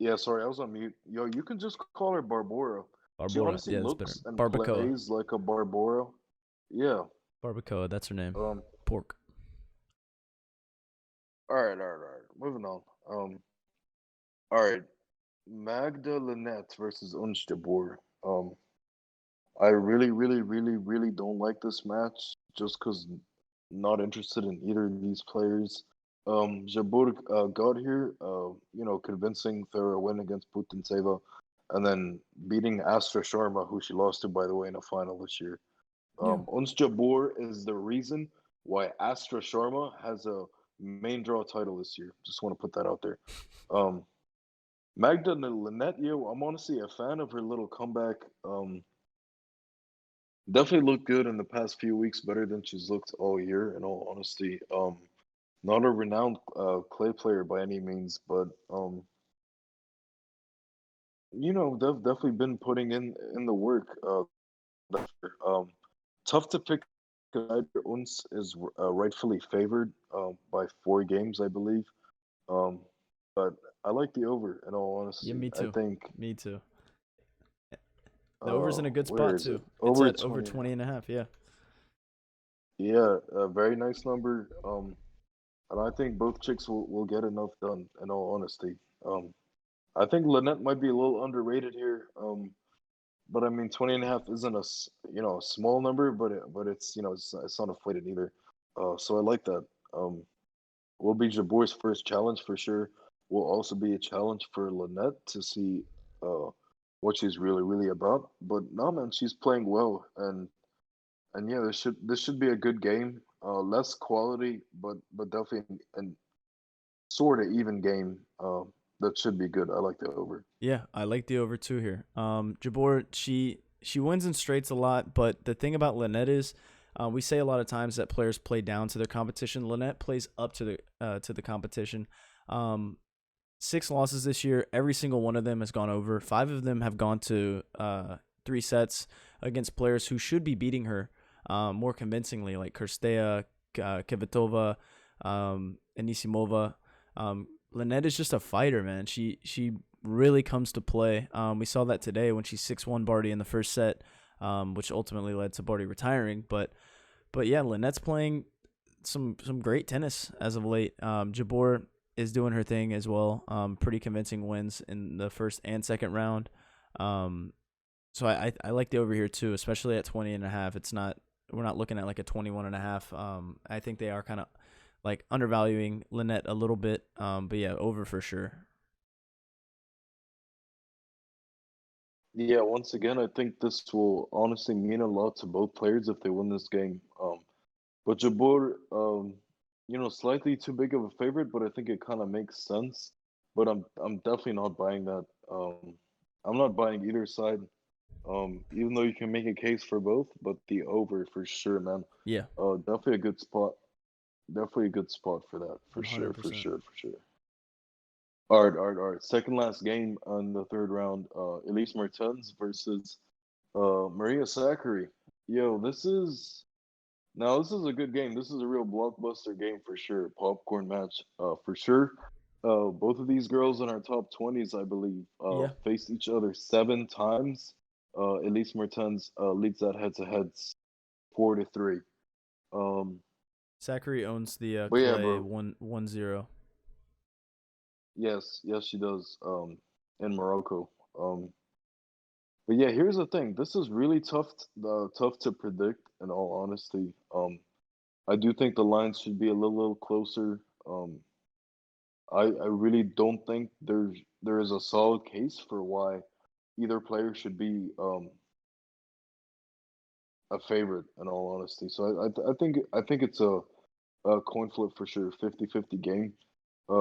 Yeah, sorry, I was on mute. Yo, you can just call her Barbora. She Barbora. honestly Yeah, that's better. looks and Barbacoa. plays like a Barbora. Yeah. Barbacoa. That's her name. Um. Pork. All right. Moving on. All right. Magda Linette versus Ons Jabeur. I really don't like this match just because not interested in either of these players. Jabeur got here, convincing through a win against Putintseva, and then beating Astra Sharma, who she lost to, by the way, in a final this year. Yeah. Ons Jabeur is the reason why Astra Sharma has a main draw title this year. Just want to put that out there. Um, Magda Linette, yo, I'm honestly a fan of her little comeback. Definitely looked good in the past few weeks, better than she's looked all year. In all honesty, not a renowned clay player by any means, but they've definitely been putting in the work. Um, tough to pick. Uns is rightfully favored by 4 games, I believe. Um, but I like the over. In all Yeah, honesty, me I too. think Me too. The over's in a good where spot is it? too. It's Over at over 20. 20.5. Yeah. Yeah, a very nice number. And I think both chicks will get enough done. In all honesty, I think Lynette might be a little underrated here. But I mean, 20 and a half isn't a small number, but it's it's not inflated either. So I like that. Um, will be Jabor's first challenge for sure. Will also be a challenge for Lynette to see uh what she's really about. But no, man, she's playing well, and yeah, this should be a good game. Less quality, but definitely an sort of even game. That should be good. I like the over. Yeah, I like the over two here. Jabor, she wins in straights a lot, but the thing about Lynette is, we say a lot of times that players play down to their competition. Lynette plays up to the competition. Um, 6 losses this year. Every single one of them has gone over. 5 of them have gone to 3 sets against players who should be beating her more convincingly, like Kirstea, Kvitova, Anisimova. Lynette is just a fighter, man. She really comes to play. We saw that today when she 6-1 Barty in the first set, which ultimately led to Barty retiring. But yeah, Lynette's playing some great tennis as of late. Jabeur is doing her thing as well. Pretty convincing wins in the first and second round. So I like the over here too, especially at 20.5. We're not looking at like a 21.5. I think they are kind of like undervaluing Lynette a little bit. But yeah, over for sure. Yeah, once again, I think this will honestly mean a lot to both players if they win this game. But Jabeur, slightly too big of a favorite, but I think it kind of makes sense. But I'm definitely not buying that. I'm not buying either side. Even though you can make a case for both, but the over for sure, man. Yeah, Definitely a good spot. Definitely a good spot for that, for sure, for 100%. sure, for sure. All right. Second last game on the third round. Elise Mertens versus Maria Sakkari. Yo, this is a good game. This is a real blockbuster game for sure. Popcorn match, for sure. Both of these girls in our top 20s, I believe, Yeah, faced each other 7 times. Elise Mertens leads that head-to-head 4-3. Um, Zachary owns the but yeah, clay bro. 1-0. Yes, she does. In Morocco. But yeah, here's the thing. This is really tough to predict. In all honesty, I do think the lines should be a little closer. I really don't think there is a solid case for why either player should be a favorite. In all honesty, so I think it's a coin flip for sure, 50-50 game.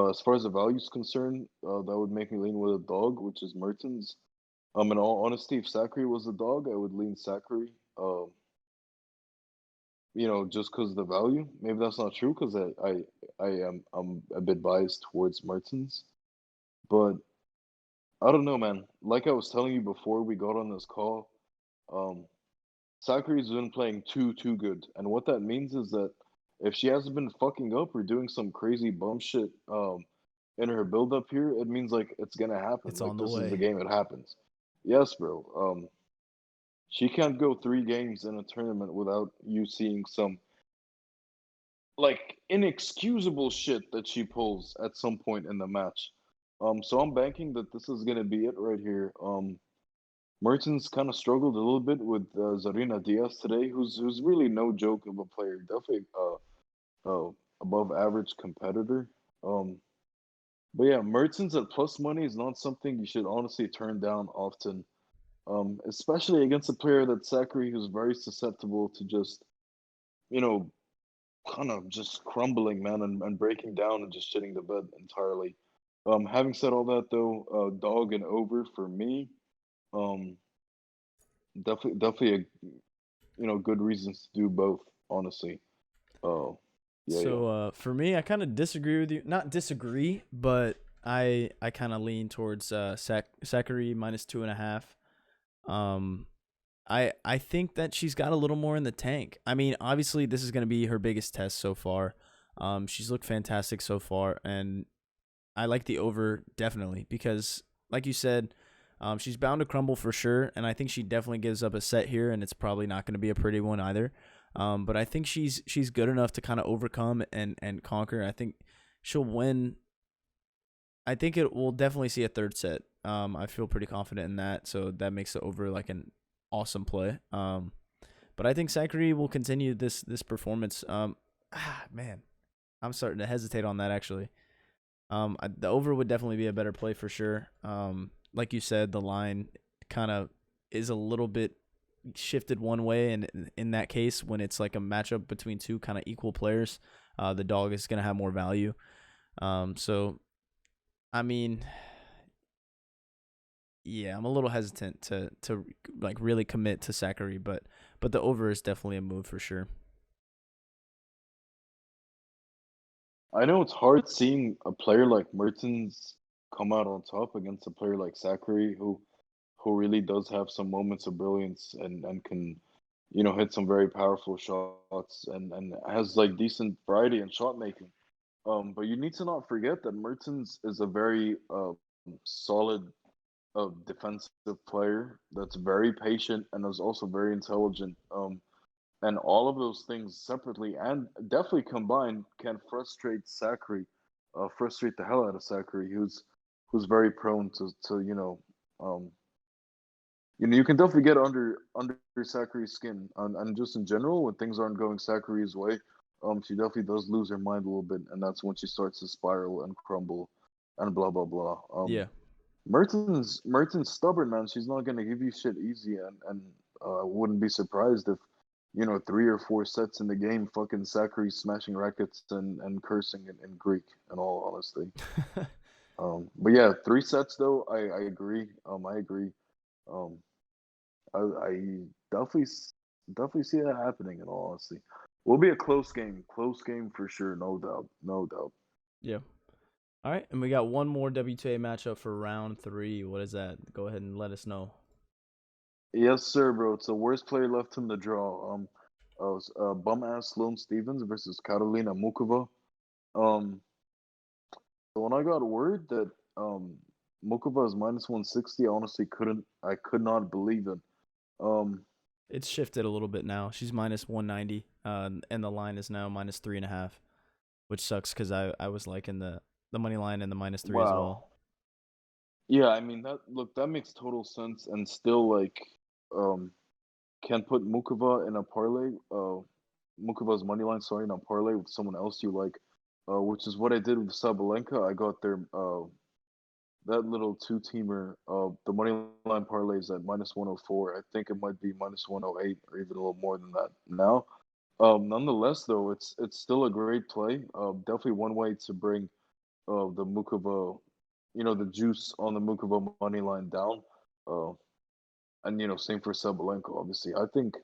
As far as the value is concerned, that would make me lean with a dog, which is Mertens. In all honesty, if Sakri was the dog, I would lean Sakri. Just because of the value. Maybe that's not true because I'm a bit biased towards Mertens, but I don't know, man. Like I was telling you before we got on this call, um, Sakri's been playing too good, and what that means is that if she hasn't been fucking up or doing some crazy bum shit, in her build up here, it means like it's gonna happen. It's Like on the this is the way. game. It happens. Yes, bro. She can't go 3 games in a tournament without you seeing some like inexcusable shit that she pulls at some point in the match. So I'm banking that this is gonna be it right here. Mertens kind of struggled a little bit with Zarina Diaz today, who's really no joke of a player. Definitely uh above average competitor. Um, but yeah, Mertens at plus money is not something you should honestly turn down often. Especially against a player that's Sakari, who's very susceptible to just you know kind of just crumbling, man, and breaking down and just shitting the bed entirely. Having said all that, though, dog and over for me. Um, definitely a good reasons to do both. Honestly, oh yeah. So for me, I kind of disagree with you. Not disagree, but I kind of lean towards Sakari minus 2.5. Um, I think that she's got a little more in the tank. I mean, obviously, this is going to be her biggest test so far. She's looked fantastic so far, and I like the over definitely because, like you said, she's bound to crumble for sure, and I think she definitely gives up a set here, and it's probably not going to be a pretty one either. But I think she's good enough to kind of overcome and conquer. I think she'll win. I think it will definitely see a third set. I feel pretty confident in that, so that makes it over like an awesome play. But I think Sakari will continue this performance. Man, I'm starting to hesitate on that actually. The over would definitely be a better play for sure. Like you said, the line kind of is a little bit shifted one way, and in that case, when it's like a matchup between two kind of equal players, the dog is gonna have more value. So I mean, yeah, I'm a little hesitant to like really commit to Sakari, but the over is definitely a move for sure. I know it's hard seeing a player like Mertens come out on top against a player like Sakari, who really does have some moments of brilliance and can hit some very powerful shots and has like decent variety in shot making. But you need to not forget that Mertens is a very solid defensive player that's very patient and is also very intelligent. And all of those things separately and definitely combined can frustrate Sakri, frustrate the hell out of Sakri, who's very prone to you can definitely get under Sakari's skin, and just in general, when things aren't going Sakari's way, she definitely does lose her mind a little bit, and that's when she starts to spiral and crumble, and blah blah blah. Yeah. Merton's stubborn, man. She's not gonna give you shit easy, and I wouldn't be surprised if 3 or 4 sets in the game, fucking Sakari's smashing rackets and cursing in Greek. In all honesty, but yeah, 3 sets though. I agree. I agree. Um, I definitely see that happening. In all honesty, will be a close game for sure, no doubt, no doubt. Yeah. All right, and we got one more WTA matchup for round three. What is that? Go ahead and let us know. Yes, sir, bro. It's the worst player left in the draw. Bum ass Sloane Stevens versus Karolina Mukova. Um, so when I got word that Mukova is minus 160, I honestly I could not believe it. Um, It's shifted a little bit now. She's minus 190, and the line is now minus 3.5, which sucks because I was liking the money line and the -3 as well. Wow. Yeah, I mean that makes total sense, and still like um can put Mukova in a parlay. Mukova's money line, sorry, in a parlay with someone else you like. Which is what I did with Sabalenka. I got their that little two-teamer. The money line parlay is at -104. I think it might be -108 or even a little more than that now. Nonetheless, though, it's still a great play. Definitely one way to bring the Mukova, the juice on the Mukova money line down. Uh, and same for Sabalenka. Obviously, I think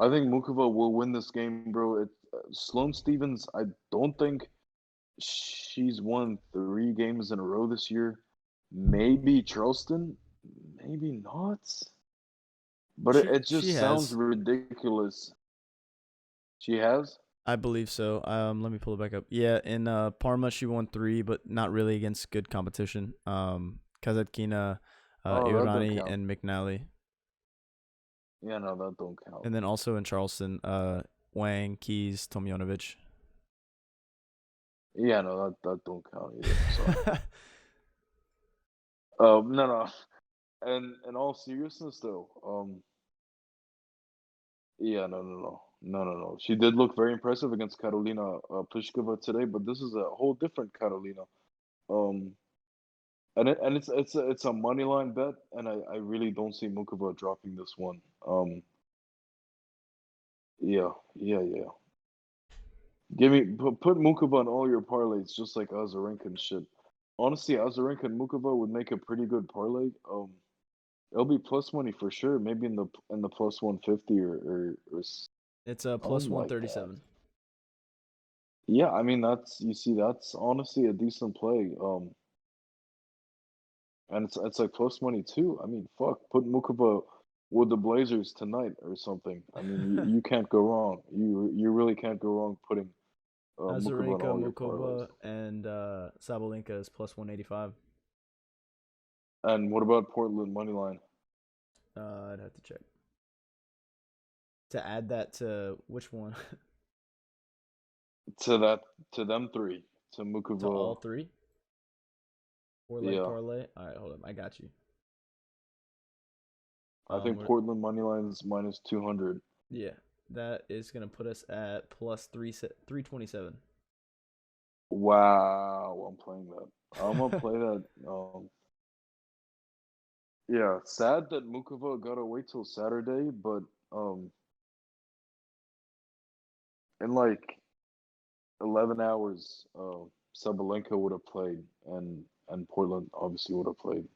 Mukova will win this game, bro. Sloane Stevens. I don't think she's won 3 games in a row this year. Maybe Charleston, maybe not. But it She just sounds has, ridiculous. She has. I believe so. Let me pull it back up. Yeah, in Parma she won 3, but not really against good competition. Kazatkina, Oh, that don't Iorani, count. and McNally, Yeah, no, that don't count. and then also in Charleston, Wang, Keys, Tomjanovic. Yeah, no, that don't count either. Sorry. No, no. And in all seriousness, though, yeah, no. She did look very impressive against Karolina Pliskova today, but this is a whole different Karolina. Um, and it's a money line bet, and I really don't see Mukova dropping this one. Yeah. Put Mukova on all your parlays, just like Azarenka and shit. Honestly, Azarenka and Mukova would make a pretty good parlay. It'll be plus money for sure. Maybe in the plus 150 or It's a plus something like that. 137. Yeah, I mean that's honestly a decent play. And it's like plus money too. I mean, fuck, put Mukaba with the Blazers tonight or something. I mean, you can't go wrong. You really can't go wrong putting Mukaba on Azarenka, all your parlays. Mukova, and Sabalenka is plus 185. And what about Portland money line? I'd have to check to add that to which one. To that to them three to To all Mukaba. three. 4 leg Yeah, parlay. All right, hold up. I got you. I think We're, Portland money line is -200. yeah, that is gonna put us at plus 327. Wow, I'm playing that. I'm gonna play that. Yeah, sad that Mukava gotta wait till Saturday, but um, in like 11 hours, Sabalenka would have played, and Portland obviously would have played.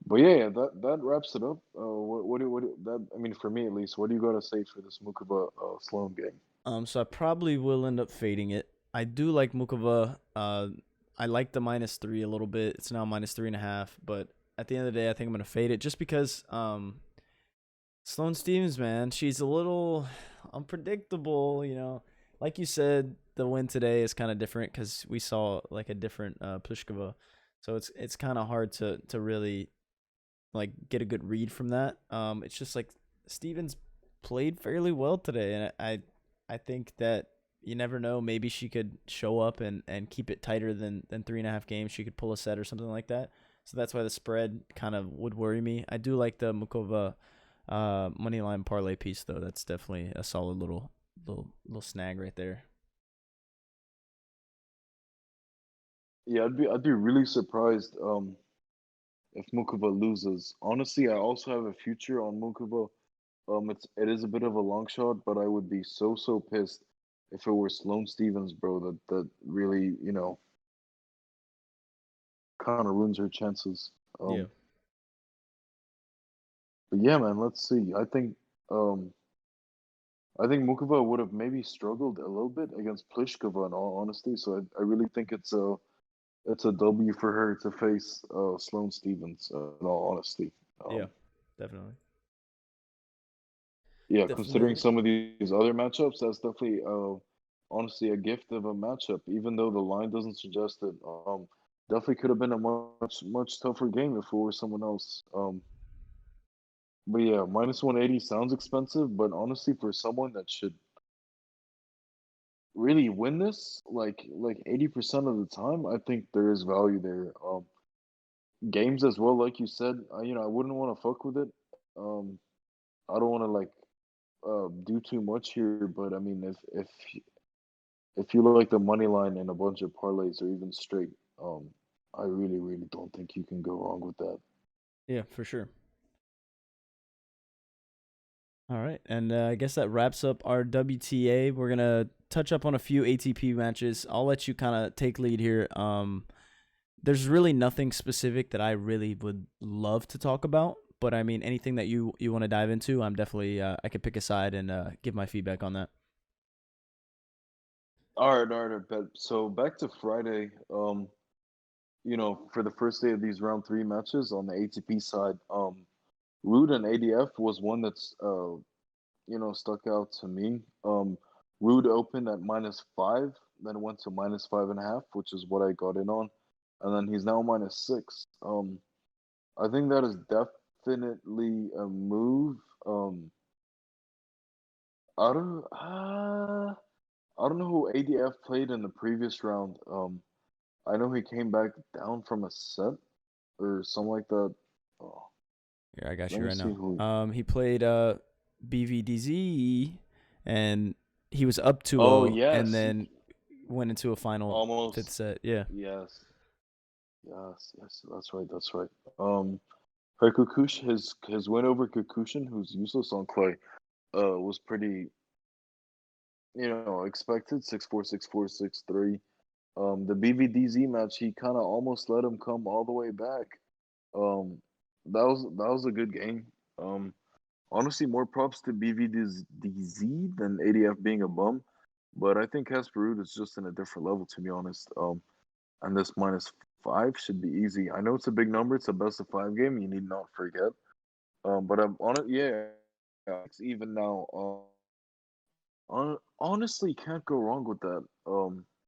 But yeah, that wraps it up. That I mean, for me at least, what do you gotta say for this Mukava Sloan game? So I probably will end up fading it. I do like Mukova. I like the -3 a little bit. It's now -3.5, but at the end of the day, I think I'm gonna fade it just because Sloane Stevens, man, she's a little unpredictable. Like you said, the win today is kind of different because we saw like a different Pliskova, so it's kind of hard to really like get a good read from that. It's just like Stevens played fairly well today, and I think that you never know. Maybe she could show up and keep it tighter than 3.5 games. She could pull a set or something like that. So that's why the spread kind of would worry me. I do like the Mukova money line parlay piece though. That's definitely a solid little snag right there. Yeah, I'd be really surprised if Mukava loses. Honestly, I also have a future on Mukava. It is a bit of a long shot, but I would be so pissed if it were Sloane Stevens, bro. That really kind of ruins her chances. Yeah. Um, but yeah, man, let's see. Um I think Mukova would have maybe struggled a little bit against Pliskova in all honesty. So I really think it's a W for her to face Sloane Stevens in all honesty. Yeah. Um, Definitely. yeah, considering Definitely. some of these other matchups, that's definitely honestly a gift of a matchup. Even though the line doesn't suggest it, definitely could have been a much tougher game if it were someone else. But yeah, -180 sounds expensive, but honestly, for someone that should really win this, like 80% of the time, I think there is value there. Games as well, like you said, I wouldn't want to fuck with it. Um, I don't want to like do too much here, but I mean, if you like the money line and a bunch of parlays or even straight, I really, really don't think you can go wrong with that. Yeah, for sure. All right, and I guess that wraps up our WTA. We're gonna touch up on a few ATP matches. I'll let you kind of take lead here. There's really nothing specific that I really would love to talk about, but I mean anything that you want to dive into, I'm definitely I could pick a side and give my feedback on that. All right, but so back to Friday. For the first day of these round three matches on the ATP side, Rude and ADF was one that's stuck out to me. Rude opened at -5, then went to -5.5, which is what I got in on, and then he's now -6. I think that is definitely a move. I don't, I don't know who ADF played in the previous round. I know he came back down from a set or something like that. Oh, Here, I got let you me right see now. who. He played BVDZ, and he was up Oh 2-0, and yes, then went into a final fifth almost. set. Yeah. Yes, yes. That's right. That's right. Her Kukush, his win over Kukushin, who's useless on clay, was pretty, expected. 6-4, 6-4, 6-3. The BVDZ match, he kind of almost let him come all the way back. Um, that was a good game. Um, Honestly, more props to BVDZ than ADF being a bum, but I think Casper Ruud is just in a different level, to be honest. And this -5 should be easy. I know it's a big number. It's a best of five game. You need not forget. But I'm on it. Yeah, it's even now. Honestly, can't go wrong with that.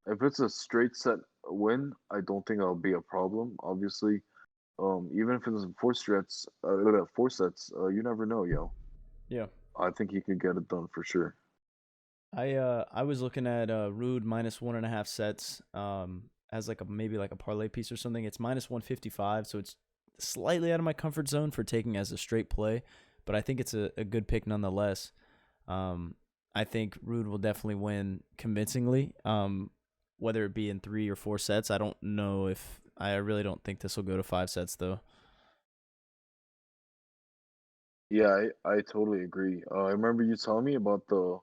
If it's a straight set win, I don't think that'll be a problem. Obviously, even if it's four sets, you never know, yo. Yeah. I think he could get it done for sure. I was looking at Rude -1.5 sets as like a maybe like a parlay piece or something. It's -155, so it's slightly out of my comfort zone for taking as a straight play, but I think it's a good pick nonetheless. Um, I think Rude will definitely win convincingly. Whether it be in 3 or 4 sets, I don't know if I really don't think this will go to 5 sets though. Yeah, I totally agree. I remember you telling me about the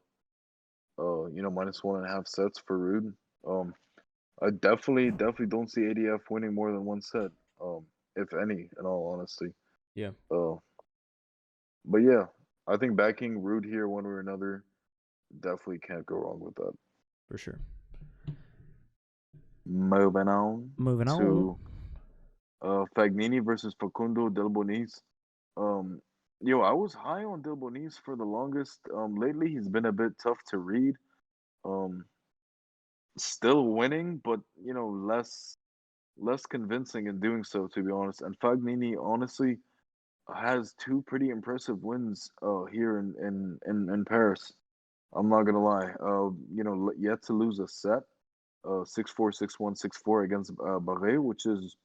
-1.5 sets for Rude. Um, I definitely don't see ADF winning more than one set. If any, in all honesty. Yeah, Uh, but yeah, I think backing Rude here one way or another definitely can't go wrong with that. for sure. Moving on Moving on. to Fagnini versus Facundo Del Bonis. Um, I was high on Del Bonis for the longest. Lately he's been a bit tough to read. Um, Still winning, but less convincing in doing so, to be honest. And Fagnini honestly has two pretty impressive wins here in Paris. I'm not gonna lie. Yet to lose a set. 6-4, 6-1, 6-4 against Barre, which is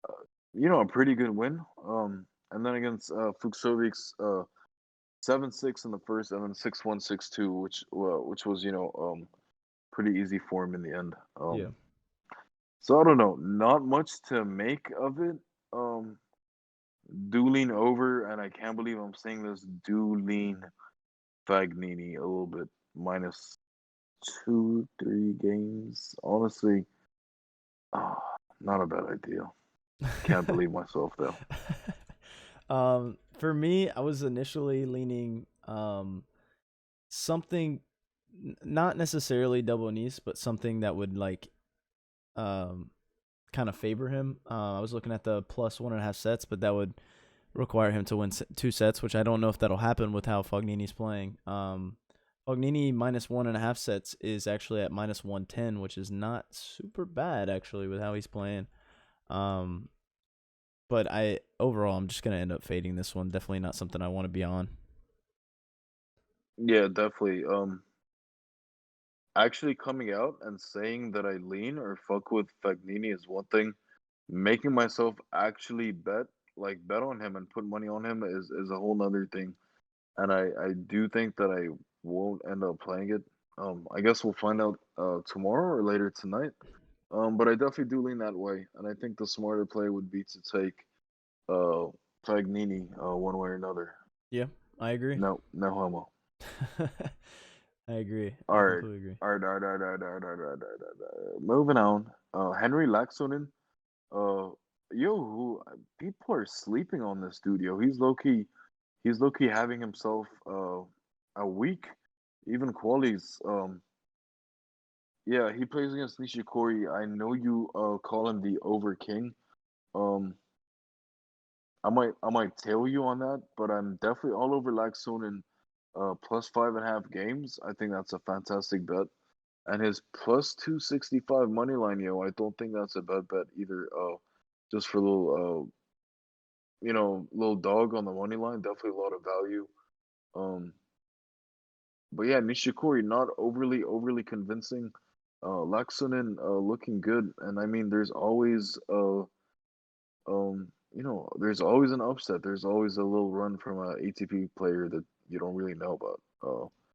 a pretty good win. And then against Fuchsovic's 7-6 in the first, and then 6-1, 6-2, which was pretty easy for him in the end. Yeah, So I don't know, not much to make of it. Um, Dueling over, and I can't believe I'm saying this. Dueling Fagnini a little bit -2, 3 games. Honestly, not a bad idea. Can't believe myself though. For me, I was initially leaning something not necessarily double knees, but something that would like um kind of favor him. I was looking at the +1.5 sets, but that would require him to win 2 sets, which I don't know if that'll happen with how Fognini's playing. Fognini -1.5 sets is actually at -110, which is not super bad actually with how he's playing. Um, but I'm just gonna end up fading this one. Definitely not something I want to be on. Yeah, definitely. actually coming out and saying that I lean or fuck with Fagnini is one thing. Making myself actually bet on him and put money on him is a whole nother thing. And I do think that I won't end up playing it. I guess we'll find out tomorrow or later tonight. But I definitely do lean that way, and I think the smarter play would be to take uh Fagnini one way or another. Yeah, I agree. No, no homo. I agree. I All right, completely agree. all right, all right, all right, all right, all right, all right, all right, all right, all right. Moving on. Henry Laxonen. Uh, who people are sleeping on this dude. Yo, he's low key. He's low key having himself a week, even qualies. Yeah, he plays against Nishikori. I know you call him the over king. Um, I might tail you on that, but I'm definitely all over Laxonen plus 5.5 games. I think that's a fantastic bet. And his plus 265 money line, yo, I don't think that's a bad bet either. Just for a little little dog on the money line, definitely a lot of value. Um, but yeah, Nishikori not overly convincing. Laxonen looking good, and I mean, there's always an upset. There's always a little run from a ATP player that you don't really know about.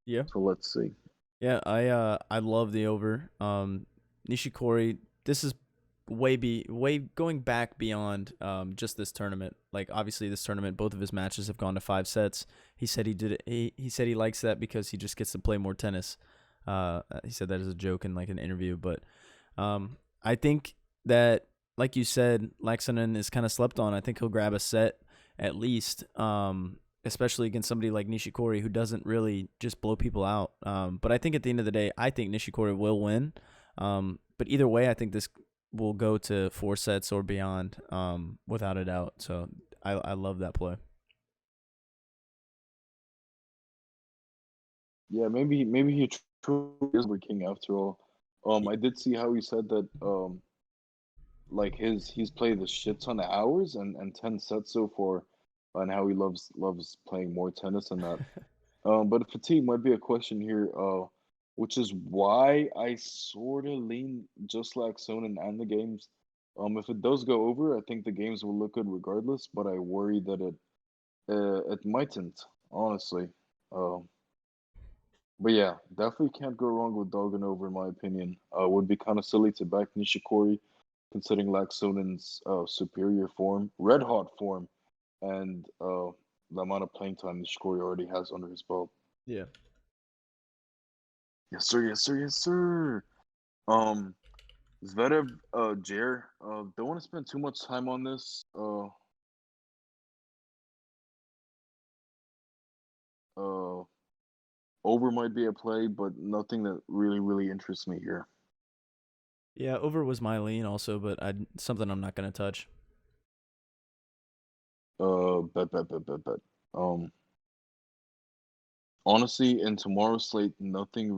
Yeah. So let's see. Yeah, I love the over. Nishikori, this is way going back beyond just this tournament. Like obviously this tournament, both of his matches have gone to 5 sets. He said he did it. He said he likes that because he just gets to play more tennis. He said that as a joke in like an interview, but I think that like you said, Laxonen is kind of slept on. I think he'll grab a set at least. Especially against somebody like Nishikori who doesn't really just blow people out. But I think at the end of the day, I think Nishikori will win. But either way, I think this will go to 4 sets or beyond, without a doubt. So I love that play. Yeah, maybe he truly is the king after all. Y- I did see how he said that like he's played a shit ton of hours and 10 sets so far, and how he loves playing more tennis and that. But fatigue might be a question here, which is why I sort of lean just like Sonnen and the games. If it does go over, I think the games will look good regardless, but I worry that it mightn't, honestly. Um, but yeah, definitely can't go wrong with Dogan over, in my opinion. Would be kind of silly to back Nishikori, considering Laxonen's superior form, red hot form, and the amount of playing time Nishikori already has under his belt. Yeah. Yes, sir. Yes, sir. Yes, sir. Um, Zverev, Jair. Don't want to spend too much time on this. Uh, Over might be a play, but nothing that really interests me here. Yeah, over was my lean also, but something I'm not gonna touch. Bet. Um, Honestly, in tomorrow's slate, nothing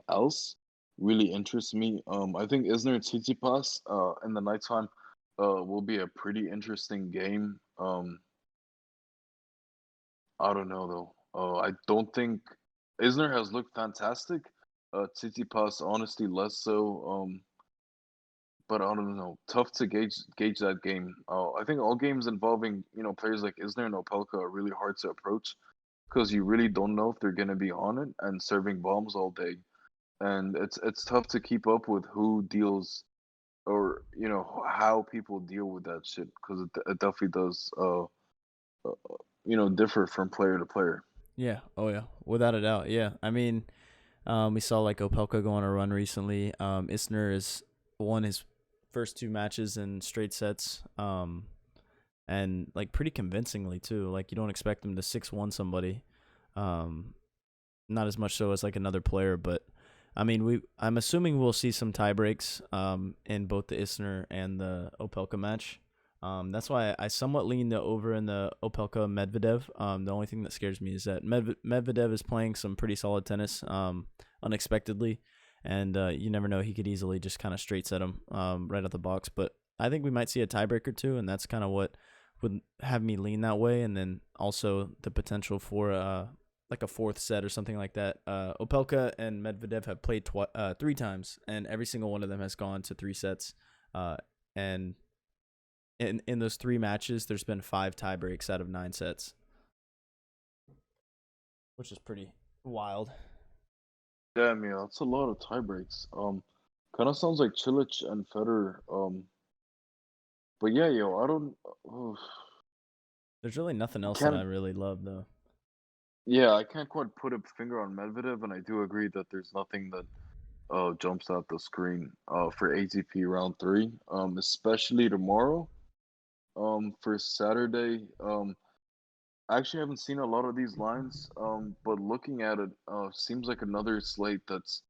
else really interests me. I think Isner and Tsitsipas, in the nighttime, will be a pretty interesting game. I don't know though. I don't think Isner has looked fantastic. Tsitsipas, honestly, less so. But I don't know. Tough to gauge that game. I think all games involving players like Isner and Opelka are really hard to approach because you really don't know if they're gonna be on it and serving bombs all day, and it's tough to keep up with who deals or how people deal with that shit because it definitely does differ from player to player. Yeah. Oh yeah. Without a doubt. Yeah. I mean, we saw like Opelka go on a run recently. Isner has won his first 2 matches in straight sets. And like pretty convincingly too. Like you don't expect him to 6-1 somebody. Um, Not as much so as like another player, but I mean I'm assuming we'll see some tie breaks in both the Isner and the Opelka match. That's why I somewhat lean the over in the Opelka Medvedev. The only thing that scares me is that Medvedev is playing some pretty solid tennis unexpectedly, and you never know, he could easily just kind of straight set him right out the box. But I think we might see a tiebreaker too, and that's kind of what would have me lean that way. And then also the potential for like a fourth set or something like that. Opelka and Medvedev have played 3 times, and every single one of them has gone to 3 sets. And in those 3 matches, there's been 5 tie breaks out of 9 sets, which is pretty wild. Damn, yeah, that's a lot of tie breaks. Kind of sounds like Cilic and Federer. But yeah, yo, I don't. There's really nothing else that I Can't. really love though. Yeah, I can't quite put a finger on Medvedev, and I do agree that there's nothing that jumps out the screen for ATP round 3. Especially tomorrow. For Saturday. I actually haven't seen a lot of these lines. But looking at it, seems like another slate that's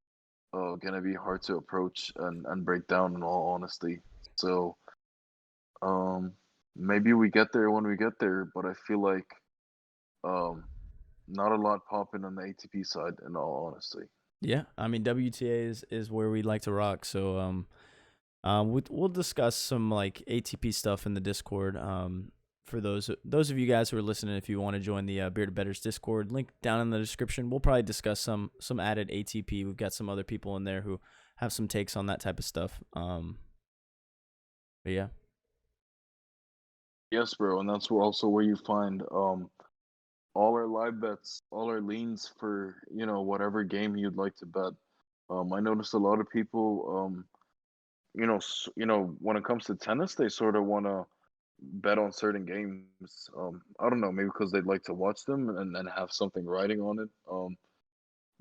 gonna be hard to approach and break down in all honesty. So maybe we get there when we get there, but I feel like um not a lot popping on the ATP side in all honesty. Yeah, I mean WTA is where we like to rock. So we'll discuss some like ATP stuff in the Discord. For those of you guys who are listening, if you want to join the Bearded Betters Discord, link down in the description. We'll probably discuss some added ATP. We've got some other people in there who have some takes on that type of stuff. But yeah. Yes, bro, and that's where you find all our live bets, all our leans for whatever game you'd like to bet. I noticed a lot of people, when it comes to tennis, they sort of want to bet on certain games. I don't know, maybe because they'd like to watch them and have something writing on it.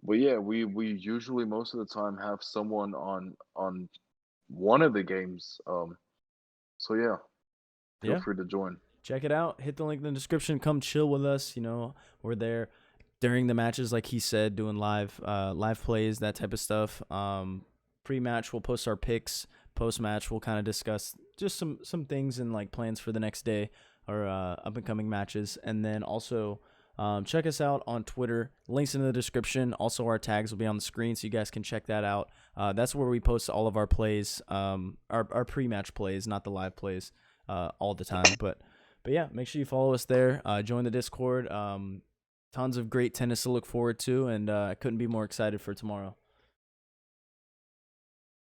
But yeah, we usually most of the time have someone on one of the games. So yeah, feel Yeah. free to join. Check it out. Hit the link in the description. Come chill with us. We're there during the matches, like he said, doing live plays, that type of stuff. Pre-match, we'll post our picks. Post-match, we'll kind of discuss just some things and like plans for the next day or up and coming matches. And then also check us out on Twitter. Links in the description. Also, our tags will be on the screen, so you guys can check that out. That's where we post all of our plays, our pre-match plays, not the live plays, all the time. But yeah, make sure you follow us there. Join the Discord. Tons of great tennis to look forward to, and I couldn't be more excited for tomorrow.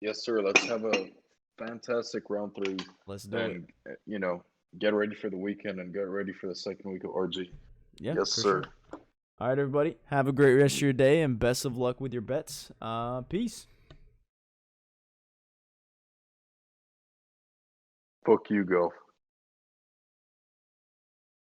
Yes, sir. Let's have a fantastic round 3. Let's do it. And get ready for the weekend and get ready for the second week of RG. Yeah, Yes, for sir. sure. All right, everybody. Have a great rest of your day and best of luck with your bets. Peace. Fuck you, go.